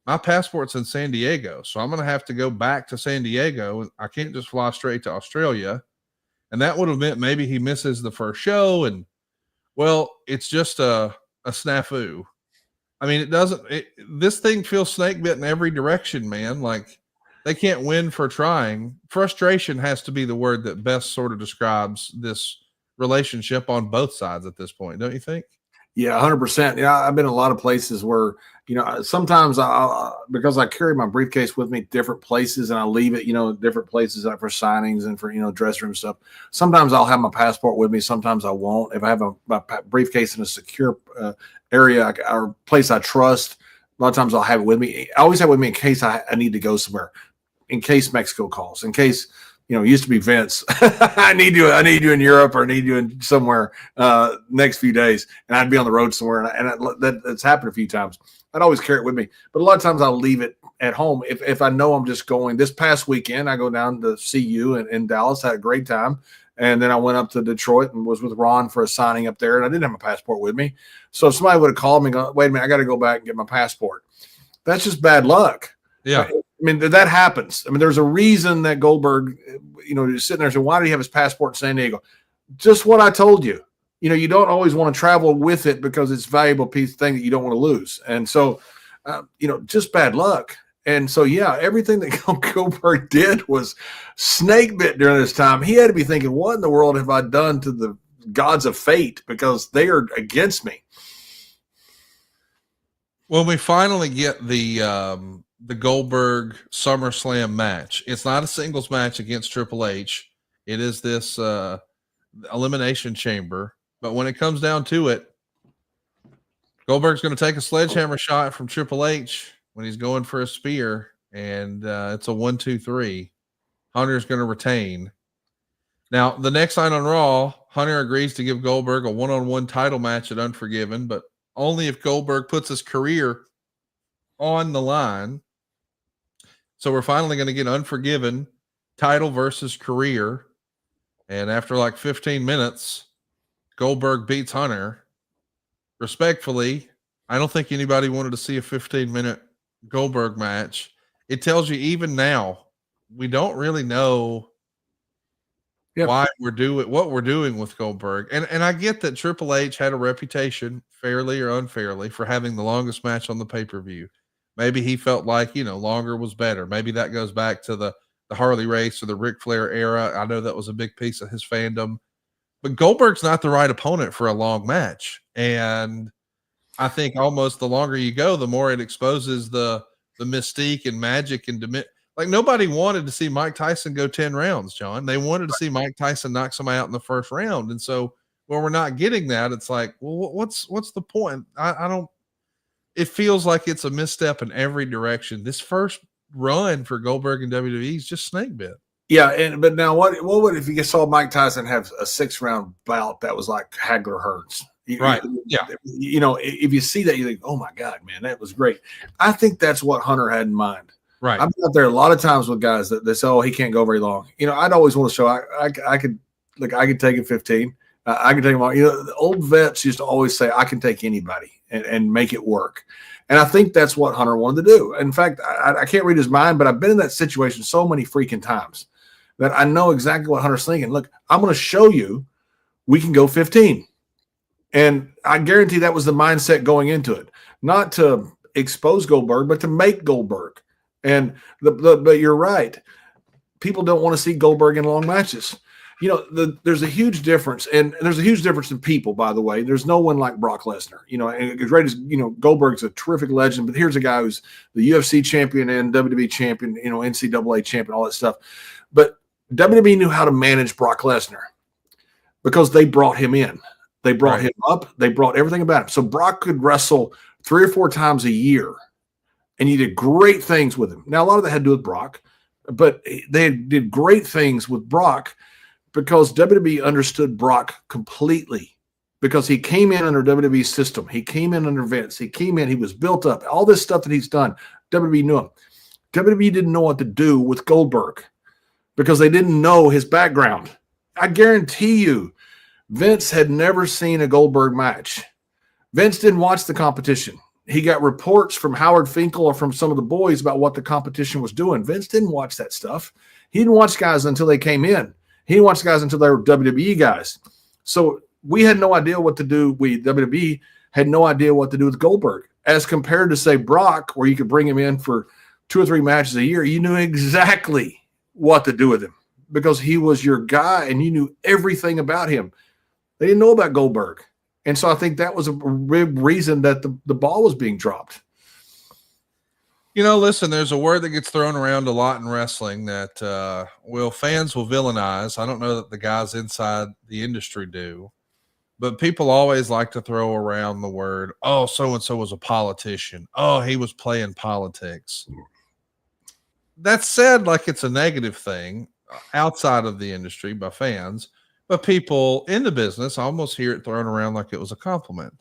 My passport's in San Diego. So I'm going to have to go back to San Diego. I can't just fly straight to Australia. And that would have meant maybe he misses the first show. And, well, it's just a snafu. I mean, this thing feels snake bit in every direction, man. Like, they can't win for trying. Frustration has to be the word that best sort of describes this relationship on both sides at this point, don't you think? Yeah, 100%. Yeah, I've been in a lot of places where, sometimes because I carry my briefcase with me different places and I leave it, different places for signings and for, dressing room stuff. Sometimes I'll have my passport with me. Sometimes I won't. If I have my briefcase in a secure area or place I trust, a lot of times I'll have it with me. I always have it with me in case I need to go somewhere, in case Mexico calls, in case, it used to be Vince. I need you in Europe, or I need you in somewhere next few days, and I'd be on the road somewhere, and that's happened a few times. I'd always carry it with me. But a lot of times I'll leave it at home. If I know I'm just going, this past weekend, I go down to see you in Dallas, had a great time. And then I went up to Detroit and was with Ron for a signing up there. And I didn't have my passport with me. So if somebody would have called me and gone, wait a minute, I got to go back and get my passport. That's just bad luck. Yeah. I mean, that happens. I mean, there's a reason that Goldberg, is sitting there saying, why did he have his passport in San Diego? Just what I told you. You don't always want to travel with it because it's a valuable thing that you don't want to lose. And so, just bad luck. And so, yeah, everything that Goldberg did was snake bit during this time. He had to be thinking, what in the world have I done to the gods of fate, because they are against me? When we finally get the Goldberg SummerSlam match, it's not a singles match against Triple H. It is this elimination chamber. But when it comes down to it, Goldberg's going to take a sledgehammer shot from Triple H when he's going for a spear, and it's a 1, 2, 3. Hunter's going to retain. Now, the next night on Raw, Hunter agrees to give Goldberg a one-on-one title match at Unforgiven, but only if Goldberg puts his career on the line. So we're finally going to get Unforgiven, title versus career. And after like 15 minutes, Goldberg beats Hunter. Respectfully, I don't think anybody wanted to see a 15-minute Goldberg match. It tells you even now, we don't really know why we're doing what we're doing with Goldberg. And I get that Triple H had a reputation, fairly or unfairly, for having the longest match on the pay-per-view. Maybe he felt like, longer was better. Maybe that goes back to the Harley Race or the Ric Flair era. I know that was a big piece of his fandom. But Goldberg's not the right opponent for a long match. And I think almost the longer you go, the more it exposes the mystique and magic and like nobody wanted to see Mike Tyson go 10 rounds, John. They wanted to see Mike Tyson knock somebody out in the first round. And so when we're not getting that, it's like, well, what's the point? I don't, it feels like it's a misstep in every direction. This first run for Goldberg and WWE is just snake bit. Yeah, but now what would if you saw Mike Tyson have a 6-round bout that was like Hagler Hearns? Right. Yeah. If you see that, you think, oh my God, man, that was great. I think that's what Hunter had in mind. Right. I'm out there a lot of times with guys that they say, oh, he can't go very long. I'd always want to show I could take it 15. I could take them all. The old vets used to always say, I can take anybody and make it work. And I think that's what Hunter wanted to do. In fact, I can't read his mind, but I've been in that situation so many freaking times that I know exactly what Hunter's thinking. Look, I'm going to show you we can go 15. And I guarantee that was the mindset going into it, not to expose Goldberg, but to make Goldberg. And but you're right. People don't want to see Goldberg in long matches. There's a huge difference, and there's a huge difference in people, by the way. There's no one like Brock Lesnar. And as great as, Goldberg's a terrific legend, but here's a guy who's the UFC champion and WWE champion, NCAA champion, all that stuff. But WWE knew how to manage Brock Lesnar because they brought him in. They brought him up. They brought everything about him. So Brock could wrestle 3 or 4 times a year, and you did great things with him. Now, a lot of that had to do with Brock, but they did great things with Brock because WWE understood Brock completely because he came in under WWE's system. He came in under Vince. He came in. He was built up. All this stuff that he's done, WWE knew him. WWE didn't know what to do with Goldberg because they didn't know his background. I guarantee you, Vince had never seen a Goldberg match. Vince didn't watch the competition. He got reports from Howard Finkel or from some of the boys about what the competition was doing. Vince didn't watch that stuff. He didn't watch guys until they came in. He didn't watch guys until they were WWE guys. So we had no idea what to do. WWE had no idea what to do with Goldberg. As compared to, say, Brock, where you could bring him in for 2 or 3 matches a year, you knew exactly what to do with him because he was your guy and you knew everything about him. They didn't know about Goldberg. And so I think that was a big reason that the ball was being dropped. Listen, there's a word that gets thrown around a lot in wrestling that fans will villainize. I don't know that the guys inside the industry do, but people always like to throw around the word, oh, so-and-so was a politician. Oh, he was playing politics. That's said like it's a negative thing outside of the industry by fans. But people in the business almost hear it thrown around like it was a compliment.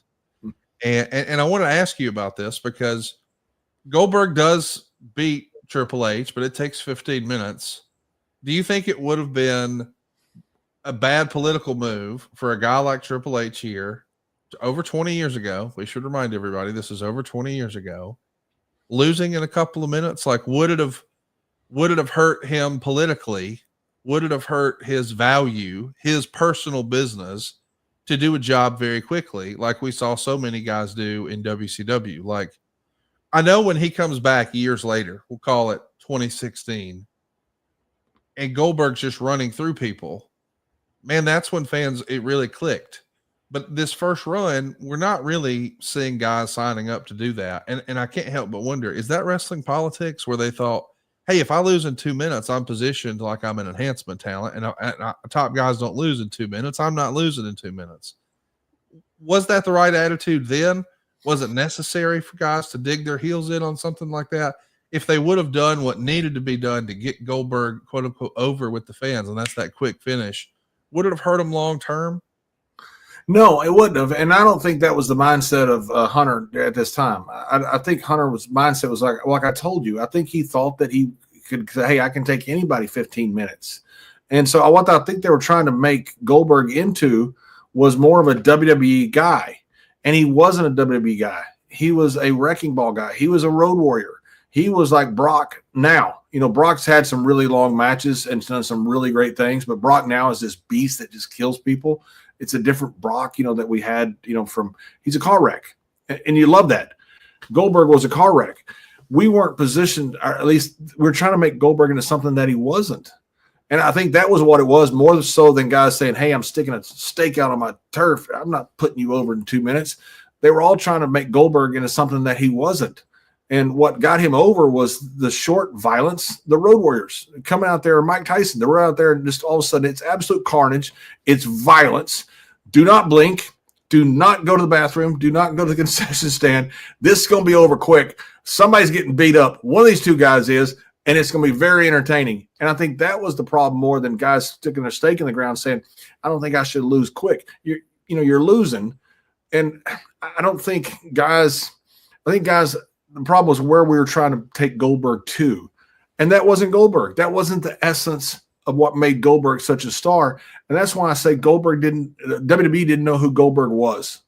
And I want to ask you about this because Goldberg does beat Triple H, but it takes 15 minutes. Do you think it would have been a bad political move for a guy like Triple H here over 20 years ago? We should remind everybody this is over 20 years ago. Losing in a couple of minutes, like would it have hurt him politically? Would it have hurt his value, his personal business to do a job very quickly, like we saw so many guys do in WCW? Like, I know when he comes back years later, we'll call it 2016, and Goldberg's just running through people, man, that's when fans, it really clicked. But this first run, we're not really seeing guys signing up to do that. And I can't help but wonder, is that wrestling politics where they thought, hey, if I lose in 2 minutes, I'm positioned like I'm an enhancement talent, and top guys don't lose in 2 minutes. I'm not losing in 2 minutes. Was that the right attitude then? Was it necessary for guys to dig their heels in on something like that? If they would have done what needed to be done to get Goldberg, quote unquote, over with the fans, and that's that quick finish, would it have hurt him long term? No, it wouldn't have. And I don't think that was the mindset of Hunter at this time. I think Hunter's mindset was like I told you, I think he thought that he could say, hey, I can take anybody 15 minutes. And so what I think they were trying to make Goldberg into was more of a WWE guy. And he wasn't a WWE guy. He was a wrecking ball guy. He was a road warrior. He was like Brock now. You know, Brock's had some really long matches and done some really great things, but Brock now is this beast that just kills people. It's a different Brock, you know, that we had, you know, he's a car wreck. And you love that. Goldberg was a car wreck. We weren't positioned, or at least we're trying to make Goldberg into something that he wasn't. And I think that was what it was, more so than guys saying, hey, I'm sticking a stake out on my turf. I'm not putting you over in 2 minutes. They were all trying to make Goldberg into something that he wasn't. And what got him over was the short violence, the Road Warriors coming out there, Mike Tyson, they were out there and just all of a sudden it's absolute carnage. It's violence. Do not blink. Do not go to the bathroom. Do not go to the concession stand. This is going to be over quick. Somebody's getting beat up. One of these two guys is, and it's going to be very entertaining. And I think that was the problem more than guys sticking their stake in the ground saying, I don't think I should lose quick. You're losing. And I think guys, the problem was where we were trying to take Goldberg to. And that wasn't Goldberg. That wasn't the essence of what made Goldberg such a star. And that's why I say WWE didn't know who Goldberg was.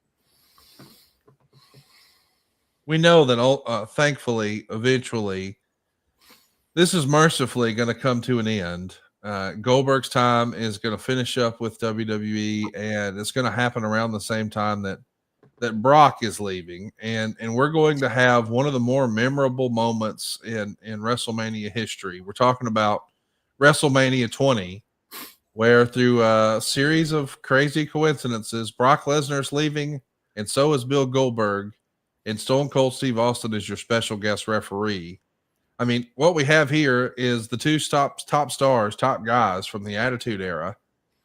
We know that, thankfully, eventually, this is mercifully going to come to an end. Goldberg's time is going to finish up with WWE, and it's going to happen around the same time that Brock is leaving. And we're going to have one of the more memorable moments in WrestleMania history. We're talking about WrestleMania 20, where through a series of crazy coincidences, Brock Lesnar's leaving, and so is Bill Goldberg, and Stone Cold Steve Austin is your special guest referee. I mean, what we have here is the two top stars, top guys from the Attitude Era.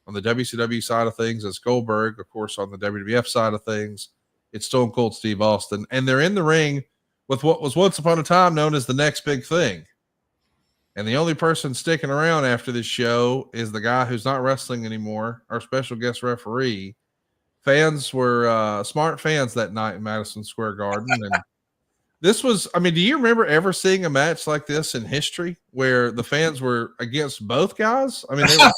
On the WCW side of things, it's Goldberg. Of course, on the WWF side of things, it's Stone Cold Steve Austin. And they're in the ring with what was once upon a time known as the next big thing. And the only person sticking around after this show is the guy who's not wrestling anymore, our special guest referee. Fans were smart fans that night in Madison Square Garden. And this was, I mean, do you remember ever seeing a match like this in history where the fans were against both guys? I mean, they were.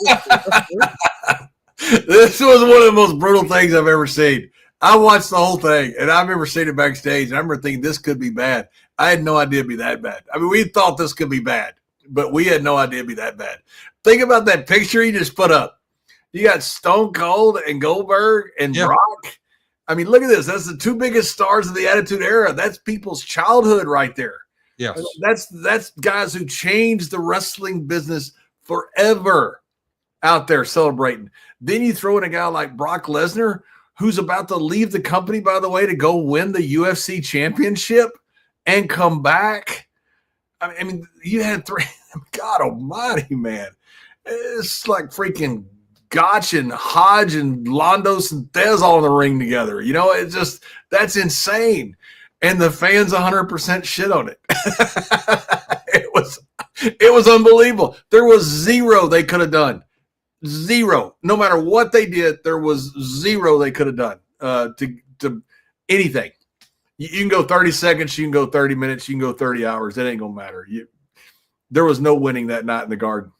This was one of the most brutal things I've ever seen. I watched the whole thing, and I remember seeing it backstage, and I remember thinking this could be bad. I had no idea it'd be that bad. I mean, we thought this could be bad, but we had no idea it'd be that bad. Think about that picture you just put up. You got Stone Cold and Goldberg and Brock. I mean, look at this. That's the two biggest stars of the Attitude Era. That's people's childhood right there. Yes. That's guys who changed the wrestling business forever out there celebrating. Then you throw in a guy like Brock Lesnar, who's about to leave the company, by the way, to go win the UFC championship and come back. I mean, you had three. God almighty, man. It's like freaking Gotch and Hodge and Londos and Thez all in the ring together. You know, it's just, that's insane. And the fans 100% shit on it. It was unbelievable. There was zero they could have done. Zero. No matter what they did, there was zero they could have done to anything. You can go 30 seconds, you can go 30 minutes, you can go 30 hours. It ain't going to matter. There was no winning that night in the Garden.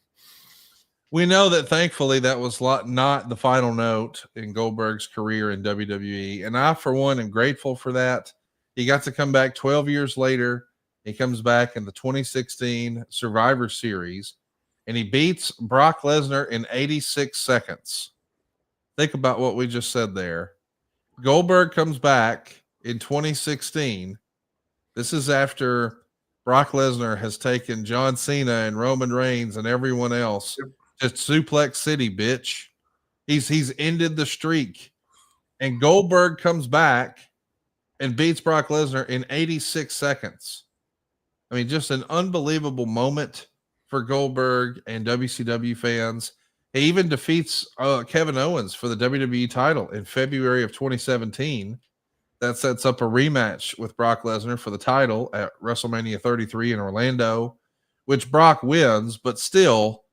We know that thankfully that was not the final note in Goldberg's career in WWE. And I, for one, am grateful for that. He got to come back 12 years later. He comes back in the 2016 Survivor Series, and he beats Brock Lesnar in 86 seconds. Think about what we just said there. Goldberg comes back in 2016. This is after Brock Lesnar has taken John Cena and Roman Reigns and everyone else to Suplex City, bitch. He's ended the streak. And Goldberg comes back and beats Brock Lesnar in 86 seconds. I mean, just an unbelievable moment for Goldberg and WCW fans. He even defeats Kevin Owens for the WWE title in February of 2017. That sets up a rematch with Brock Lesnar for the title at WrestleMania 33 in Orlando, which Brock wins, but still,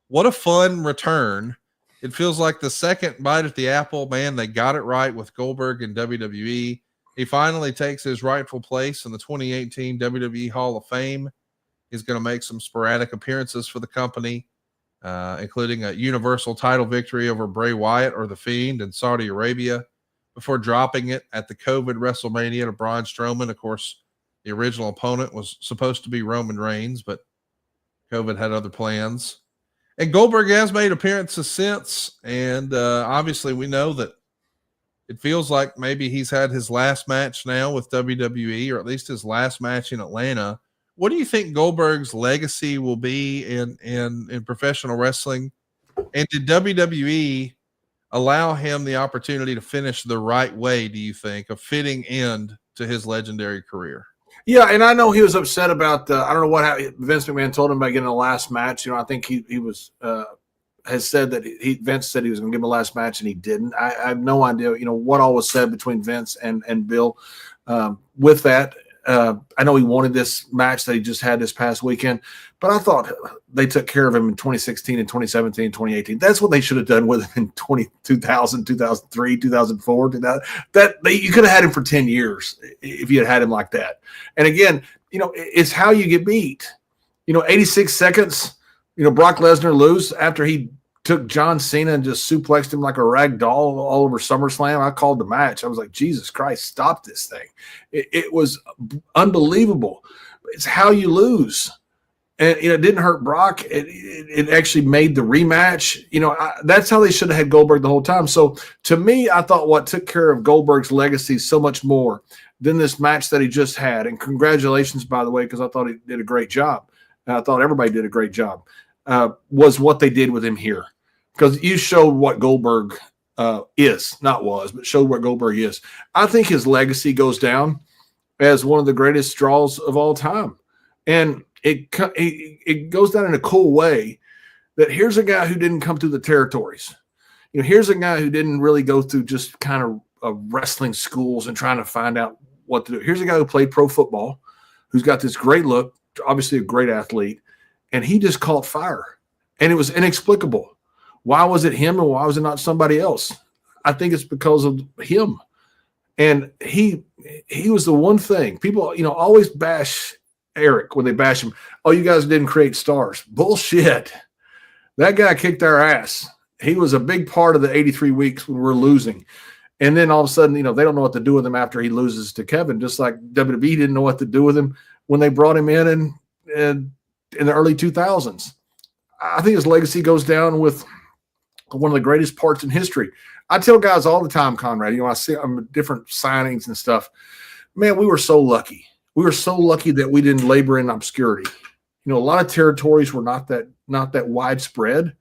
what a fun return. It feels like the second bite at the apple. Man, they got it right with Goldberg and WWE. He finally takes his rightful place in the 2018 WWE Hall of Fame. He's going to make some sporadic appearances for the company, including a Universal title victory over Bray Wyatt or The Fiend in Saudi Arabia, before dropping it at the COVID WrestleMania to Braun Strowman. Of course, the original opponent was supposed to be Roman Reigns, but COVID had other plans. And Goldberg has made appearances since, and obviously we know that it feels like maybe he's had his last match now with WWE, or at least his last match in Atlanta. What do you think Goldberg's legacy will be in professional wrestling? And did WWE allow him the opportunity to finish the right way, do you think, a fitting end to his legendary career? Yeah, and I know he was upset about I don't know what Vince McMahon told him about getting the last match. I think he was has said that Vince said he was going to give him a last match, and he didn't. I have no idea, what all was said between Vince and Bill with that. I know he wanted this match that he just had this past weekend, but I thought they took care of him in 2016 and 2017 and 2018. That's what they should have done with him in 2000, 2003, 2004. You could have had him for 10 years if you had him like that. And again, it's how you get beat. 86 seconds, Brock Lesnar lose after he took John Cena and just suplexed him like a rag doll all over SummerSlam. I called the match. I was like, Jesus Christ, stop this thing. It was unbelievable. It's how you lose. And it didn't hurt Brock. It actually made the rematch. That's how they should have had Goldberg the whole time. So to me, I thought what took care of Goldberg's legacy so much more than this match that he just had. And congratulations, by the way, because I thought he did a great job. And I thought everybody did a great job. Was what they did with him here. Because you showed what Goldberg is, not was, but showed what Goldberg is. I think his legacy goes down as one of the greatest draws of all time. And it goes down in a cool way that here's a guy who didn't come through the territories. Here's a guy who didn't really go through just kind of wrestling schools and trying to find out what to do. Here's a guy who played pro football, who's got this great look, obviously a great athlete, and he just caught fire. And it was inexplicable. Why was it him and why was it not somebody else? I think it's because of him. And he was the one thing. People, always bash Eric when they bash him. Oh, you guys didn't create stars. Bullshit. That guy kicked our ass. He was a big part of the 83 weeks when we're losing. And then all of a sudden, they don't know what to do with him after he loses to Kevin, just like WWE didn't know what to do with him when they brought him in the early 2000s. I think his legacy goes down with one of the greatest parts in history. I tell guys all the time, Conrad, I see different signings and stuff. Man, we were so lucky. We were so lucky that we didn't labor in obscurity. A lot of territories were not that widespread.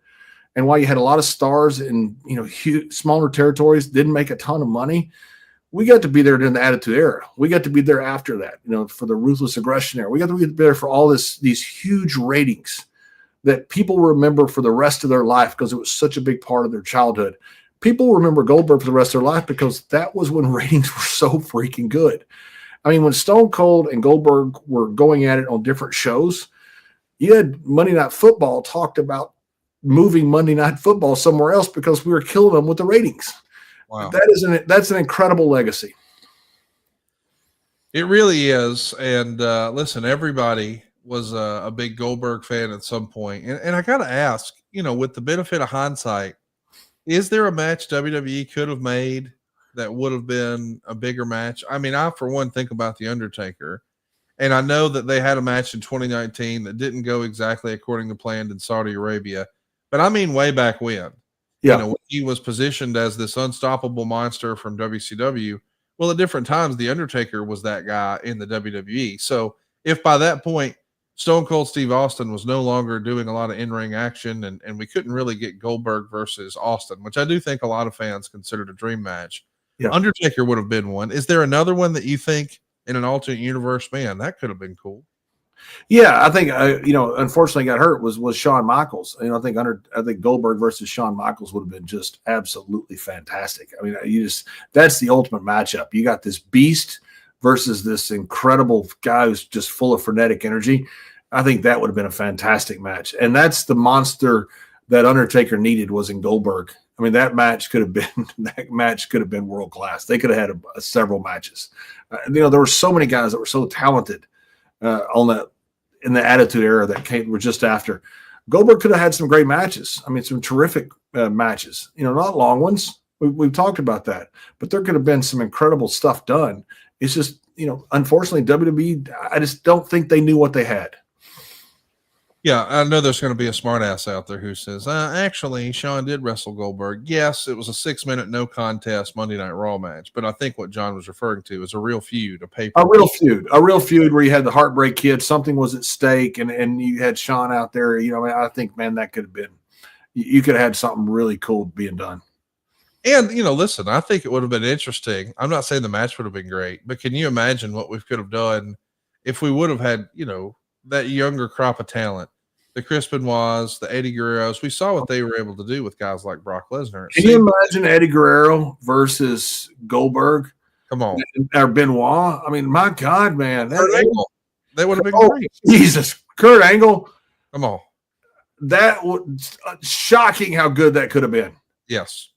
And while you had a lot of stars in, huge, smaller territories, didn't make a ton of money, we got to be there during the Attitude Era. We got to be there after that, for the Ruthless Aggression Era. We got to be there for all these huge ratings that people remember for the rest of their life because it was such a big part of their childhood. People remember Goldberg for the rest of their life because that was when ratings were so freaking good. I mean, when Stone Cold and Goldberg were going at it on different shows, you had Monday Night Football talked about moving Monday Night Football somewhere else because we were killing them with the ratings. Wow. That's an incredible legacy. It really is. And listen, everybody was a big Goldberg fan at some point. And I got to ask, with the benefit of hindsight, is there a match WWE could have made that would have been a bigger match? I mean, I, for one, think about The Undertaker. And I know that they had a match in 2019 that didn't go exactly according to plan in Saudi Arabia. But I mean, way back when. Yeah. When he was positioned as this unstoppable monster from WCW. Well, at different times, The Undertaker was that guy in the WWE. So if by that point, Stone Cold Steve Austin was no longer doing a lot of in-ring action and we couldn't really get Goldberg versus Austin, which I do think a lot of fans considered a dream match. Yeah. Undertaker would have been one. Is there another one that you think in an alternate universe, man, that could have been cool? Yeah, I think unfortunately got hurt was Shawn Michaels. I think Goldberg versus Shawn Michaels would have been just absolutely fantastic. I mean, that's the ultimate matchup. You got this beast versus this incredible guy who's just full of frenetic energy. I think that would have been a fantastic match. And that's the monster that Undertaker needed was in Goldberg. I mean, that match could have been world class. They could have had several matches. There were so many guys that were so talented in the Attitude Era that were just after. Goldberg could have had some great matches. I mean, some terrific matches. Not long ones. We've talked about that, but there could have been some incredible stuff done. It's just, unfortunately, WWE, I just don't think they knew what they had. Yeah, I know there's going to be a smart ass out there who says, actually, Shawn did wrestle Goldberg. Yes, it was a 6-minute no contest Monday Night Raw match, but I think what John was referring to is a real feud, a real feud where you had the Heartbreak Kid, something was at stake, and you had Shawn out there. I think, man, that could have been, you could have had something really cool being done. And, listen, I think it would have been interesting. I'm not saying the match would have been great, but can you imagine what we could have done if we would have had, that younger crop of talent? The Chris Benoits, the Eddie Guerreros. We saw what they were able to do with guys like Brock Lesnar. Can you imagine Eddie Guerrero versus Goldberg? Come on. Or Benoit? I mean, my God, man. Kurt Angle. They would have been great. Jesus. Kurt Angle. Come on. That was shocking how good that could have been. Yes.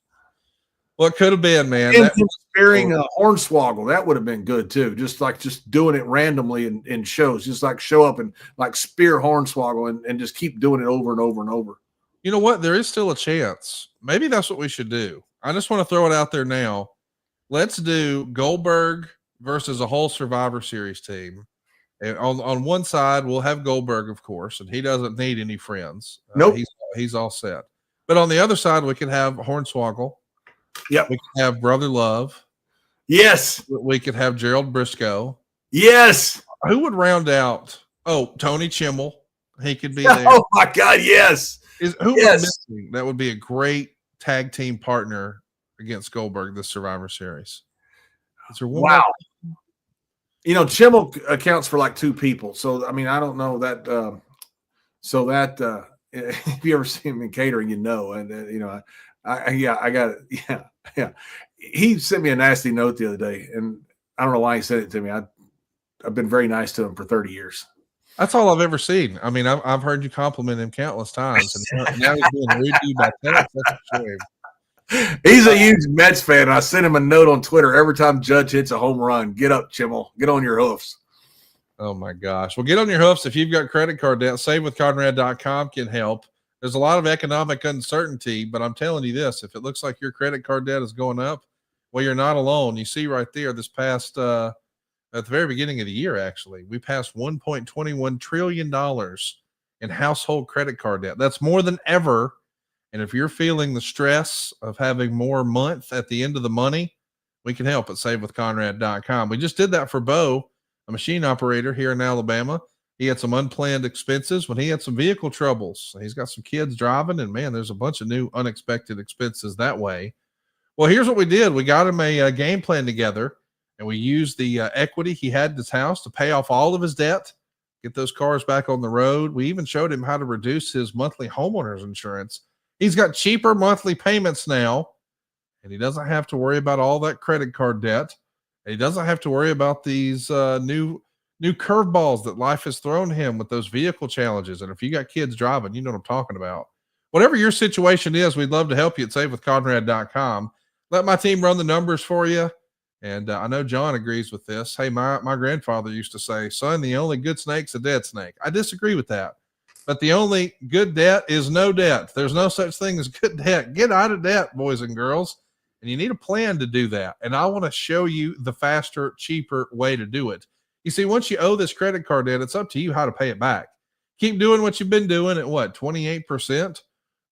Well, it could have been, man. Sparing Hornswoggle, that would have been good too. Just doing it randomly in shows, just like show up and like spear Hornswoggle and just keep doing it over and over and over. You know what? There is still a chance. Maybe that's what we should do. I just want to throw it out there now. Let's do Goldberg versus a whole Survivor Series team. And on one side, we'll have Goldberg, of course, and he doesn't need any friends. Nope. He's all set. But on the other side, we could have Hornswoggle. Yep. We could have Brother Love. Yes. We could have Gerald Briscoe. Yes. Who would round out? Oh, Tony Chimmel. He could be there. Oh, my God, yes. Missing? That would be a great tag team partner against Goldberg, the Survivor Series. Is there one wow. Chimmel accounts for like 2 people. So, I mean, I don't know that. If you ever see him in catering, and, I got it. Yeah. He sent me a nasty note the other day, and I don't know why he sent it to me. I've been very nice to him for 30 years. That's all I've ever seen. I mean, I've heard you compliment him countless times, and now he's being rude to you by text. That's a shame. He's a huge Mets fan, and I sent him a note on Twitter every time Judge hits a home run. Get up, Chimmel. Get on your hoofs. Oh, my gosh. Well, get on your hoofs. If you've got credit card debt, SaveWithConrad.com can help. There's a lot of economic uncertainty, but I'm telling you this, if it looks like your credit card debt is going up, well, you're not alone. You see right there this past, at the very beginning of the year, actually, we passed $1.21 trillion in household credit card debt. That's more than ever. And if you're feeling the stress of having more month at the end of the money, we can help at SaveWithConrad.com. We just did that for Bo, a machine operator here in Alabama. He had some unplanned expenses when he had some vehicle troubles. He's got some kids driving, and, man, there's a bunch of new unexpected expenses that way. Well, here's what we did. We got him a game plan together, and we used the equity he had in his house to pay off all of his debt, get those cars back on the road. We even showed him how to reduce his monthly homeowner's insurance. He's got cheaper monthly payments now, and he doesn't have to worry about all that credit card debt. And he doesn't have to worry about these new curveballs that life has thrown him with those vehicle challenges. And if you got kids driving, you know what I'm talking about. Whatever your situation is, we'd love to help you at SaveWithConrad.com. Let my team run the numbers for you. And I know John agrees with this. Hey, my grandfather used to say, son, the only good snake's a dead snake. I disagree with that. But the only good debt is no debt. There's no such thing as good debt. Get out of debt, boys and girls. And you need a plan to do that. And I want to show you the faster, cheaper way to do it. You see, once you owe this credit card debt, it's up to you how to pay it back. Keep doing what you've been doing at what, 28%?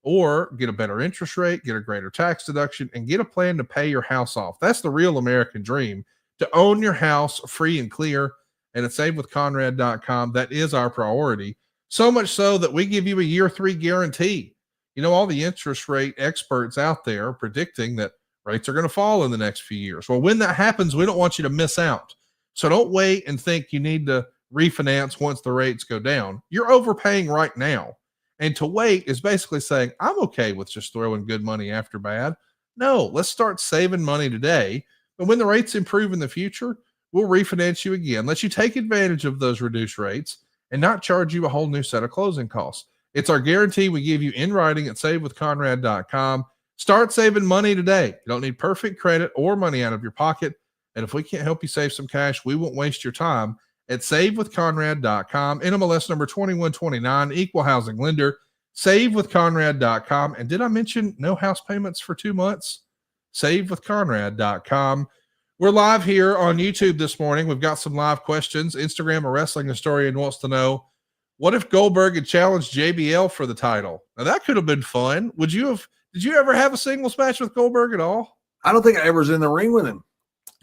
Or get a better interest rate, get a greater tax deduction, and get a plan to pay your house off. That's the real American dream, to own your house free and clear. And at SaveWithConrad.com, that is our priority. So much so that we give you a year 3 guarantee. You know, all the interest rate experts out there are predicting that rates are going to fall in the next few years. Well, when that happens, we don't want you to miss out. So don't wait and think you need to refinance once the rates go down. You're overpaying right now. And to wait is basically saying, I'm okay with just throwing good money after bad. No, let's start saving money today. But when the rates improve in the future, we'll refinance you again, let you take advantage of those reduced rates and not charge you a whole new set of closing costs. It's our guarantee we give you in writing at SaveWithConrad.com. Start saving money today. You don't need perfect credit or money out of your pocket. And if we can't help you save some cash, we won't waste your time. At SaveWithConrad.com, NMLS number 2129, equal housing lender, SaveWithConrad.com. And did I mention no house payments for 2 months? SaveWithConrad.com. We're live here on YouTube this morning. We've got some live questions. Instagram, a wrestling historian wants to know, what if Goldberg had challenged JBL for the title? Now that could have been fun. Did you ever have a singles match with Goldberg at all? I don't think I ever was in the ring with him.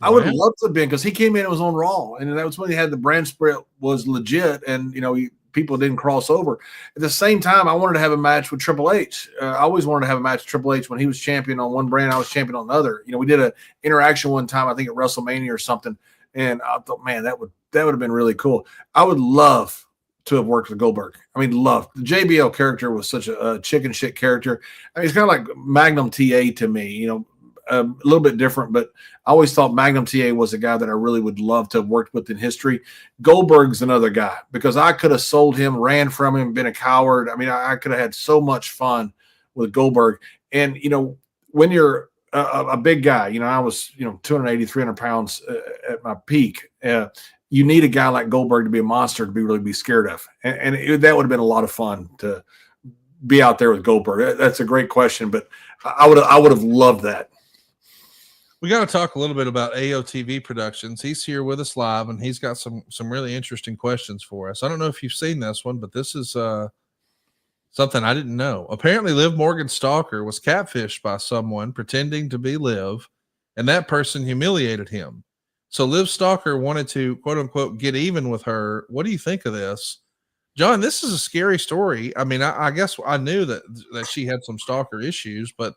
I would have loved to have been, because he came in and was on Raw, and that was when he had the brand split was legit, and people didn't cross over. At the same time, I wanted to have a match with Triple H. I always wanted to have a match with Triple H when he was champion on one brand, I was champion on the other. We did an interaction one time, I think at WrestleMania or something, and I thought, man, that would have been really cool. I would love to have worked with Goldberg. I mean, love. The JBL character was such a chicken shit character. I mean, it's kind of like Magnum TA to me, a little bit different, but I always thought Magnum TA was a guy that I really would love to have worked with in history. Goldberg's another guy, because I could have sold him, ran from him, been a coward. I mean, I could have had so much fun with Goldberg. And, when you're a big guy, I was, 280, 300 pounds at my peak. You need a guy like Goldberg to be a monster to really be scared of. And that would have been a lot of fun to be out there with Goldberg. That's a great question, but I would have loved that. We got to talk a little bit about AOTV Productions. He's here with us live, and he's got some really interesting questions for us. I don't know if you've seen this one, but this is something I didn't know. Apparently, Liv Morgan's stalker was catfished by someone pretending to be Liv, and that person humiliated him. So Liv's stalker wanted to, quote unquote, get even with her. What do you think of this? John, this is a scary story. I mean, I guess I knew that she had some stalker issues, but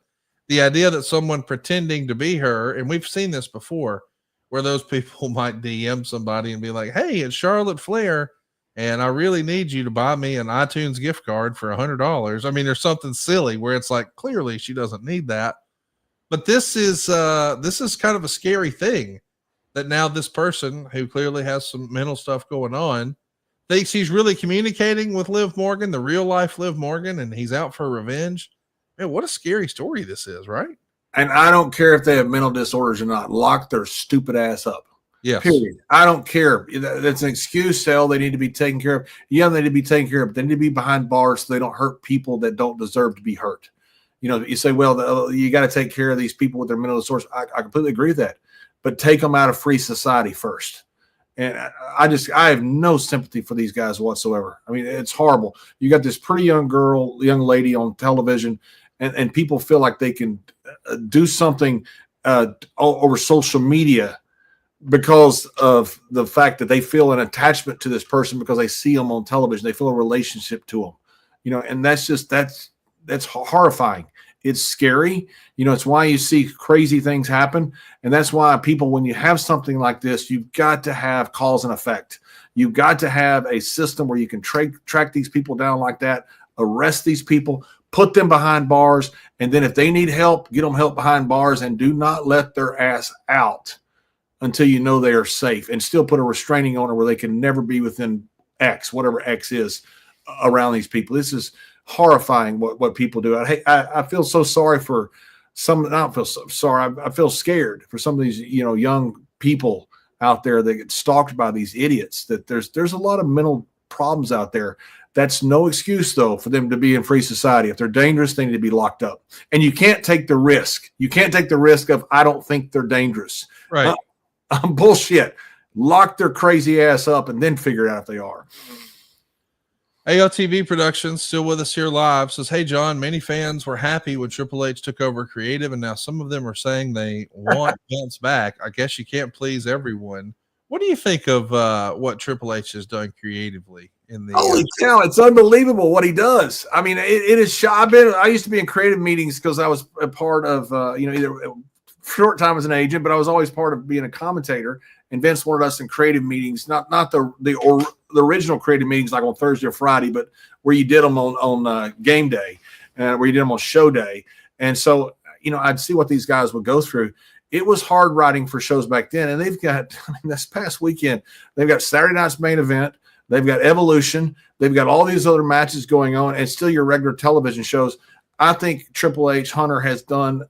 the idea that someone pretending to be her, and we've seen this before, where those people might DM somebody and be like, hey, it's Charlotte Flair, and I really need you to buy me an iTunes gift card for $100. I mean, there's something silly where it's like, clearly she doesn't need that. But this is kind of a scary thing, that now this person who clearly has some mental stuff going on thinks he's really communicating with Liv Morgan, the real life Liv Morgan, and he's out for revenge. Man, what a scary story this is, right? And I don't care if they have mental disorders or not. Lock their stupid ass up. Yes. Period. I don't care. That's an excuse, Sal. They need to be taken care of. Yeah, they need to be taken care of, but they need to be behind bars so they don't hurt people that don't deserve to be hurt. You say, well, you got to take care of these people with their mental disorders. I completely agree with that. But take them out of free society first. And I have no sympathy for these guys whatsoever. I mean, it's horrible. You got this pretty young lady on television, and people feel like they can do something over social media because of the fact that they feel an attachment to this person because they see them on television. They feel a relationship to them, and that's horrifying. It's scary. It's why you see crazy things happen. And that's why people, when you have something like this, you've got to have cause and effect. You've got to have a system where you can track these people down like that, arrest these people, put them behind bars, and then if they need help, get them help behind bars, and do not let their ass out until you know they are safe, and still put a restraining order where they can never be within X, whatever X is, around these people. This is horrifying what people do. I feel so sorry for I don't feel sorry. I feel scared for some of these, young people out there that get stalked by these idiots. That there's a lot of mental problems out there. That's no excuse, though, for them to be in free society. If they're dangerous, they need to be locked up. And you can't take the risk. You can't take the risk of, I don't think they're dangerous. Right. Bullshit. Lock their crazy ass up and then figure out if they are. ALTV Productions, still with us here live, says, hey, John, many fans were happy when Triple H took over creative, and now some of them are saying they want Vince back. I guess you can't please everyone. What do you think of what Triple H has done creatively? Holy cow, it's unbelievable what he does. I mean, it is. I used to be in creative meetings because I was a part of, either short time as an agent, but I was always part of being a commentator. And Vince wanted us in creative meetings, not the original creative meetings like on Thursday or Friday, but where you did them on game day, where you did them on show day. And so, I'd see what these guys would go through. It was hard writing for shows back then. And they've got, this past weekend, they've got Saturday night's main event. They've got Evolution. They've got all these other matches going on, and still your regular television shows. I think Triple H Hunter has done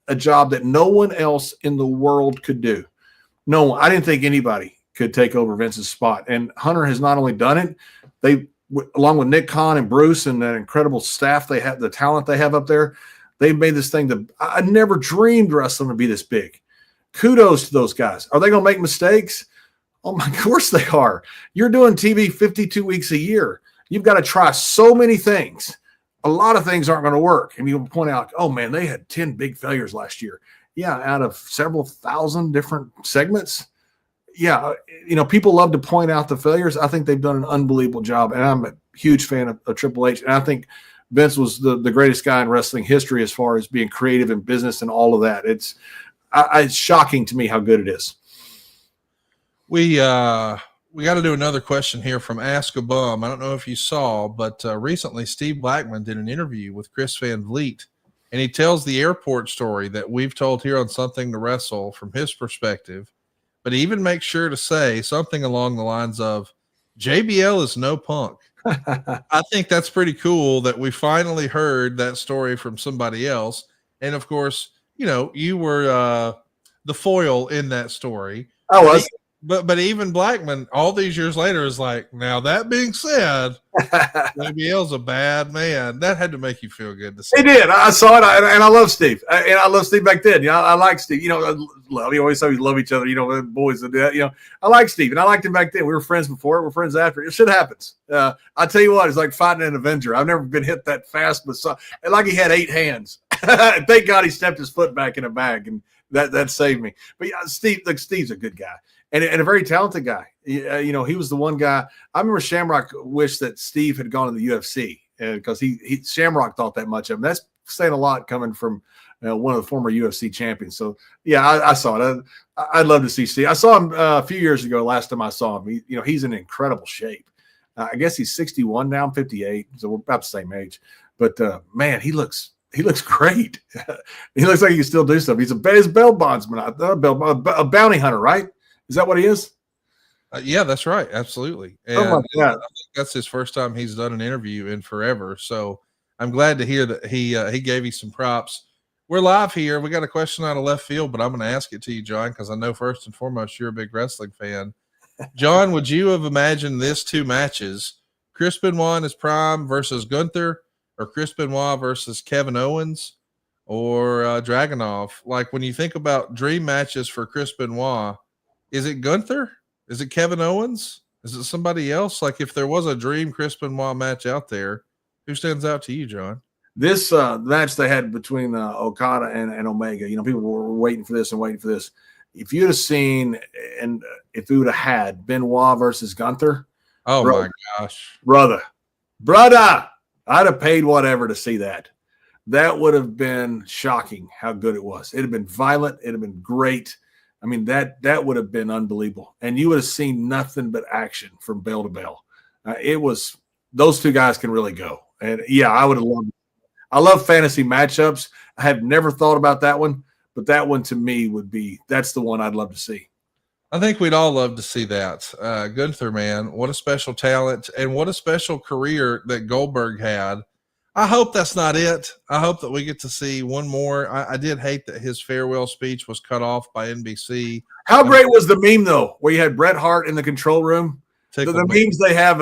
a job that no one else in the world could do. No one. I didn't think anybody could take over Vince's spot. And Hunter has not only done it, they, along with Nick Khan and Bruce and that incredible staff they have, the talent they have up there, they've made this thing that I never dreamed wrestling would be this big. Kudos to those guys. Are they going to make mistakes? Oh, my, of course they are. You're doing TV 52 weeks a year. You've got to try so many things. A lot of things aren't going to work. And you'll point out, oh, man, they had 10 big failures last year. Yeah, out of several thousand different segments. Yeah, people love to point out the failures. I think they've done an unbelievable job, and I'm a huge fan of Triple H. And I think Vince was the greatest guy in wrestling history as far as being creative in business and all of that. It's shocking to me how good it is. We got to do another question here from Ask a Bum. I don't know if you saw, but recently Steve Blackman did an interview with Chris Van Vliet, and he tells the airport story that we've told here on Something to Wrestle from his perspective, but he even makes sure to say something along the lines of, JBL is no punk. I think that's pretty cool that we finally heard that story from somebody else. And of course, you were the foil in that story. I was. But even Blackman, all these years later, is like, now that being said, JBL's a bad man. That had to make you feel good to see. He did. I saw it, and I love Steve. And I love Steve back then. I like Steve. We always say we love each other. The boys that do that. I like Steve, and I liked him back then. We were friends before. We're friends after. It shit happens. I tell you what, it's like fighting an Avenger. I've never been hit that fast, but like he had 8 hands. Thank God he stepped his foot back in a bag, and that saved me. But yeah, Steve's a good guy. And a very talented guy. He was the one guy. I remember Shamrock wished that Steve had gone to the UFC because Shamrock thought that much of him. That's saying a lot coming from one of the former UFC champions. So yeah, I saw it. I'd love to see Steve. I saw him a few years ago. Last time I saw him, he's in incredible shape. I guess he's 61 now. I'm 58, so we're about the same age. But man, he looks great. He looks like he can still do stuff. He's a bail bondsman, a bounty hunter, right? Is that what he is? Yeah, that's right. Absolutely. And I think that's his first time he's done an interview in forever. So I'm glad to hear that he gave you some props. We're live here. We got a question out of left field, but I'm going to ask it to you, John, because I know first and foremost you're a big wrestling fan. John, would you have imagined this 2 matches, Chris Benoit in his prime versus Gunther, or Chris Benoit versus Kevin Owens, or Dragunov? Like, when you think about dream matches for Chris Benoit, is it Gunther? Is it Kevin Owens? Is it somebody else? Like, if there was a dream Chris Benoit match out there, who stands out to you, John? This match they had between Okada and Omega, people were waiting for this and waiting for this. If you'd have seen, and if we would have had Benoit versus Gunther, my gosh, brother, I'd have paid whatever to see that. That would have been shocking how good it was. It'd have been violent. It'd have been great. I mean, that would have been unbelievable. And you would have seen nothing but action from bell to bell. Those 2 guys can really go. And yeah, I would have loved it. I love fantasy matchups. I have never thought about that one, but that one to me that's the one I'd love to see. I think we'd all love to see that. Gunther, man, what a special talent and what a special career that Goldberg had. I hope that's not it. I hope that we get to see one more. I did hate that his farewell speech was cut off by NBC. How great was the meme, though, where you had Bret Hart in the control room? The memes they have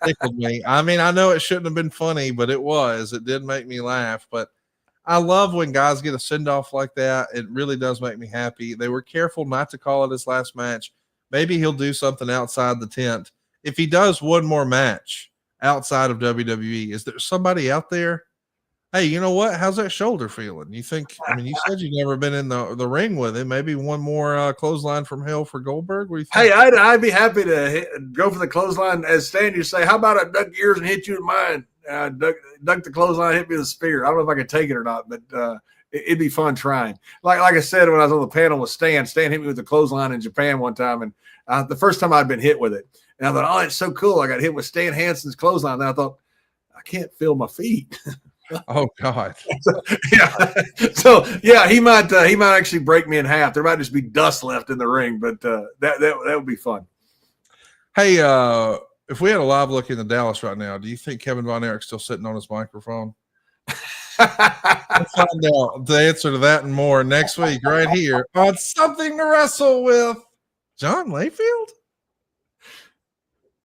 tickled me. I mean, I know it shouldn't have been funny, but it was. It did make me laugh. But I love when guys get a send-off like that. It really does make me happy. They were careful not to call it his last match. Maybe he'll do something outside the tent. If he does one more match outside of WWE, is there somebody out there? Hey, you know what? How's that shoulder feeling? You think, I mean, you said you've never been in the ring with him. Maybe one more clothesline from hell for Goldberg? What do you think? Hey, I'd be happy to go for the clothesline. As Stan, you say, how about I duck yours and hit you with mine? Duck the clothesline, hit me with a spear. I don't know if I could take it or not, but it'd be fun trying. Like I said, when I was on the panel with Stan hit me with the clothesline in Japan one time, and the first time I'd been hit with it. And I thought, oh, it's so cool. I got hit with Stan Hansen's clothesline. And I thought, I can't feel my feet. Oh God. So he might actually break me in half. There might just be dust left in the ring, but that would be fun. Hey, if we had a live look into Dallas right now, do you think Kevin Von Erich's still sitting on his microphone? We'll find out the answer to that and more next week right here on Something to Wrestle with Johh Layfield.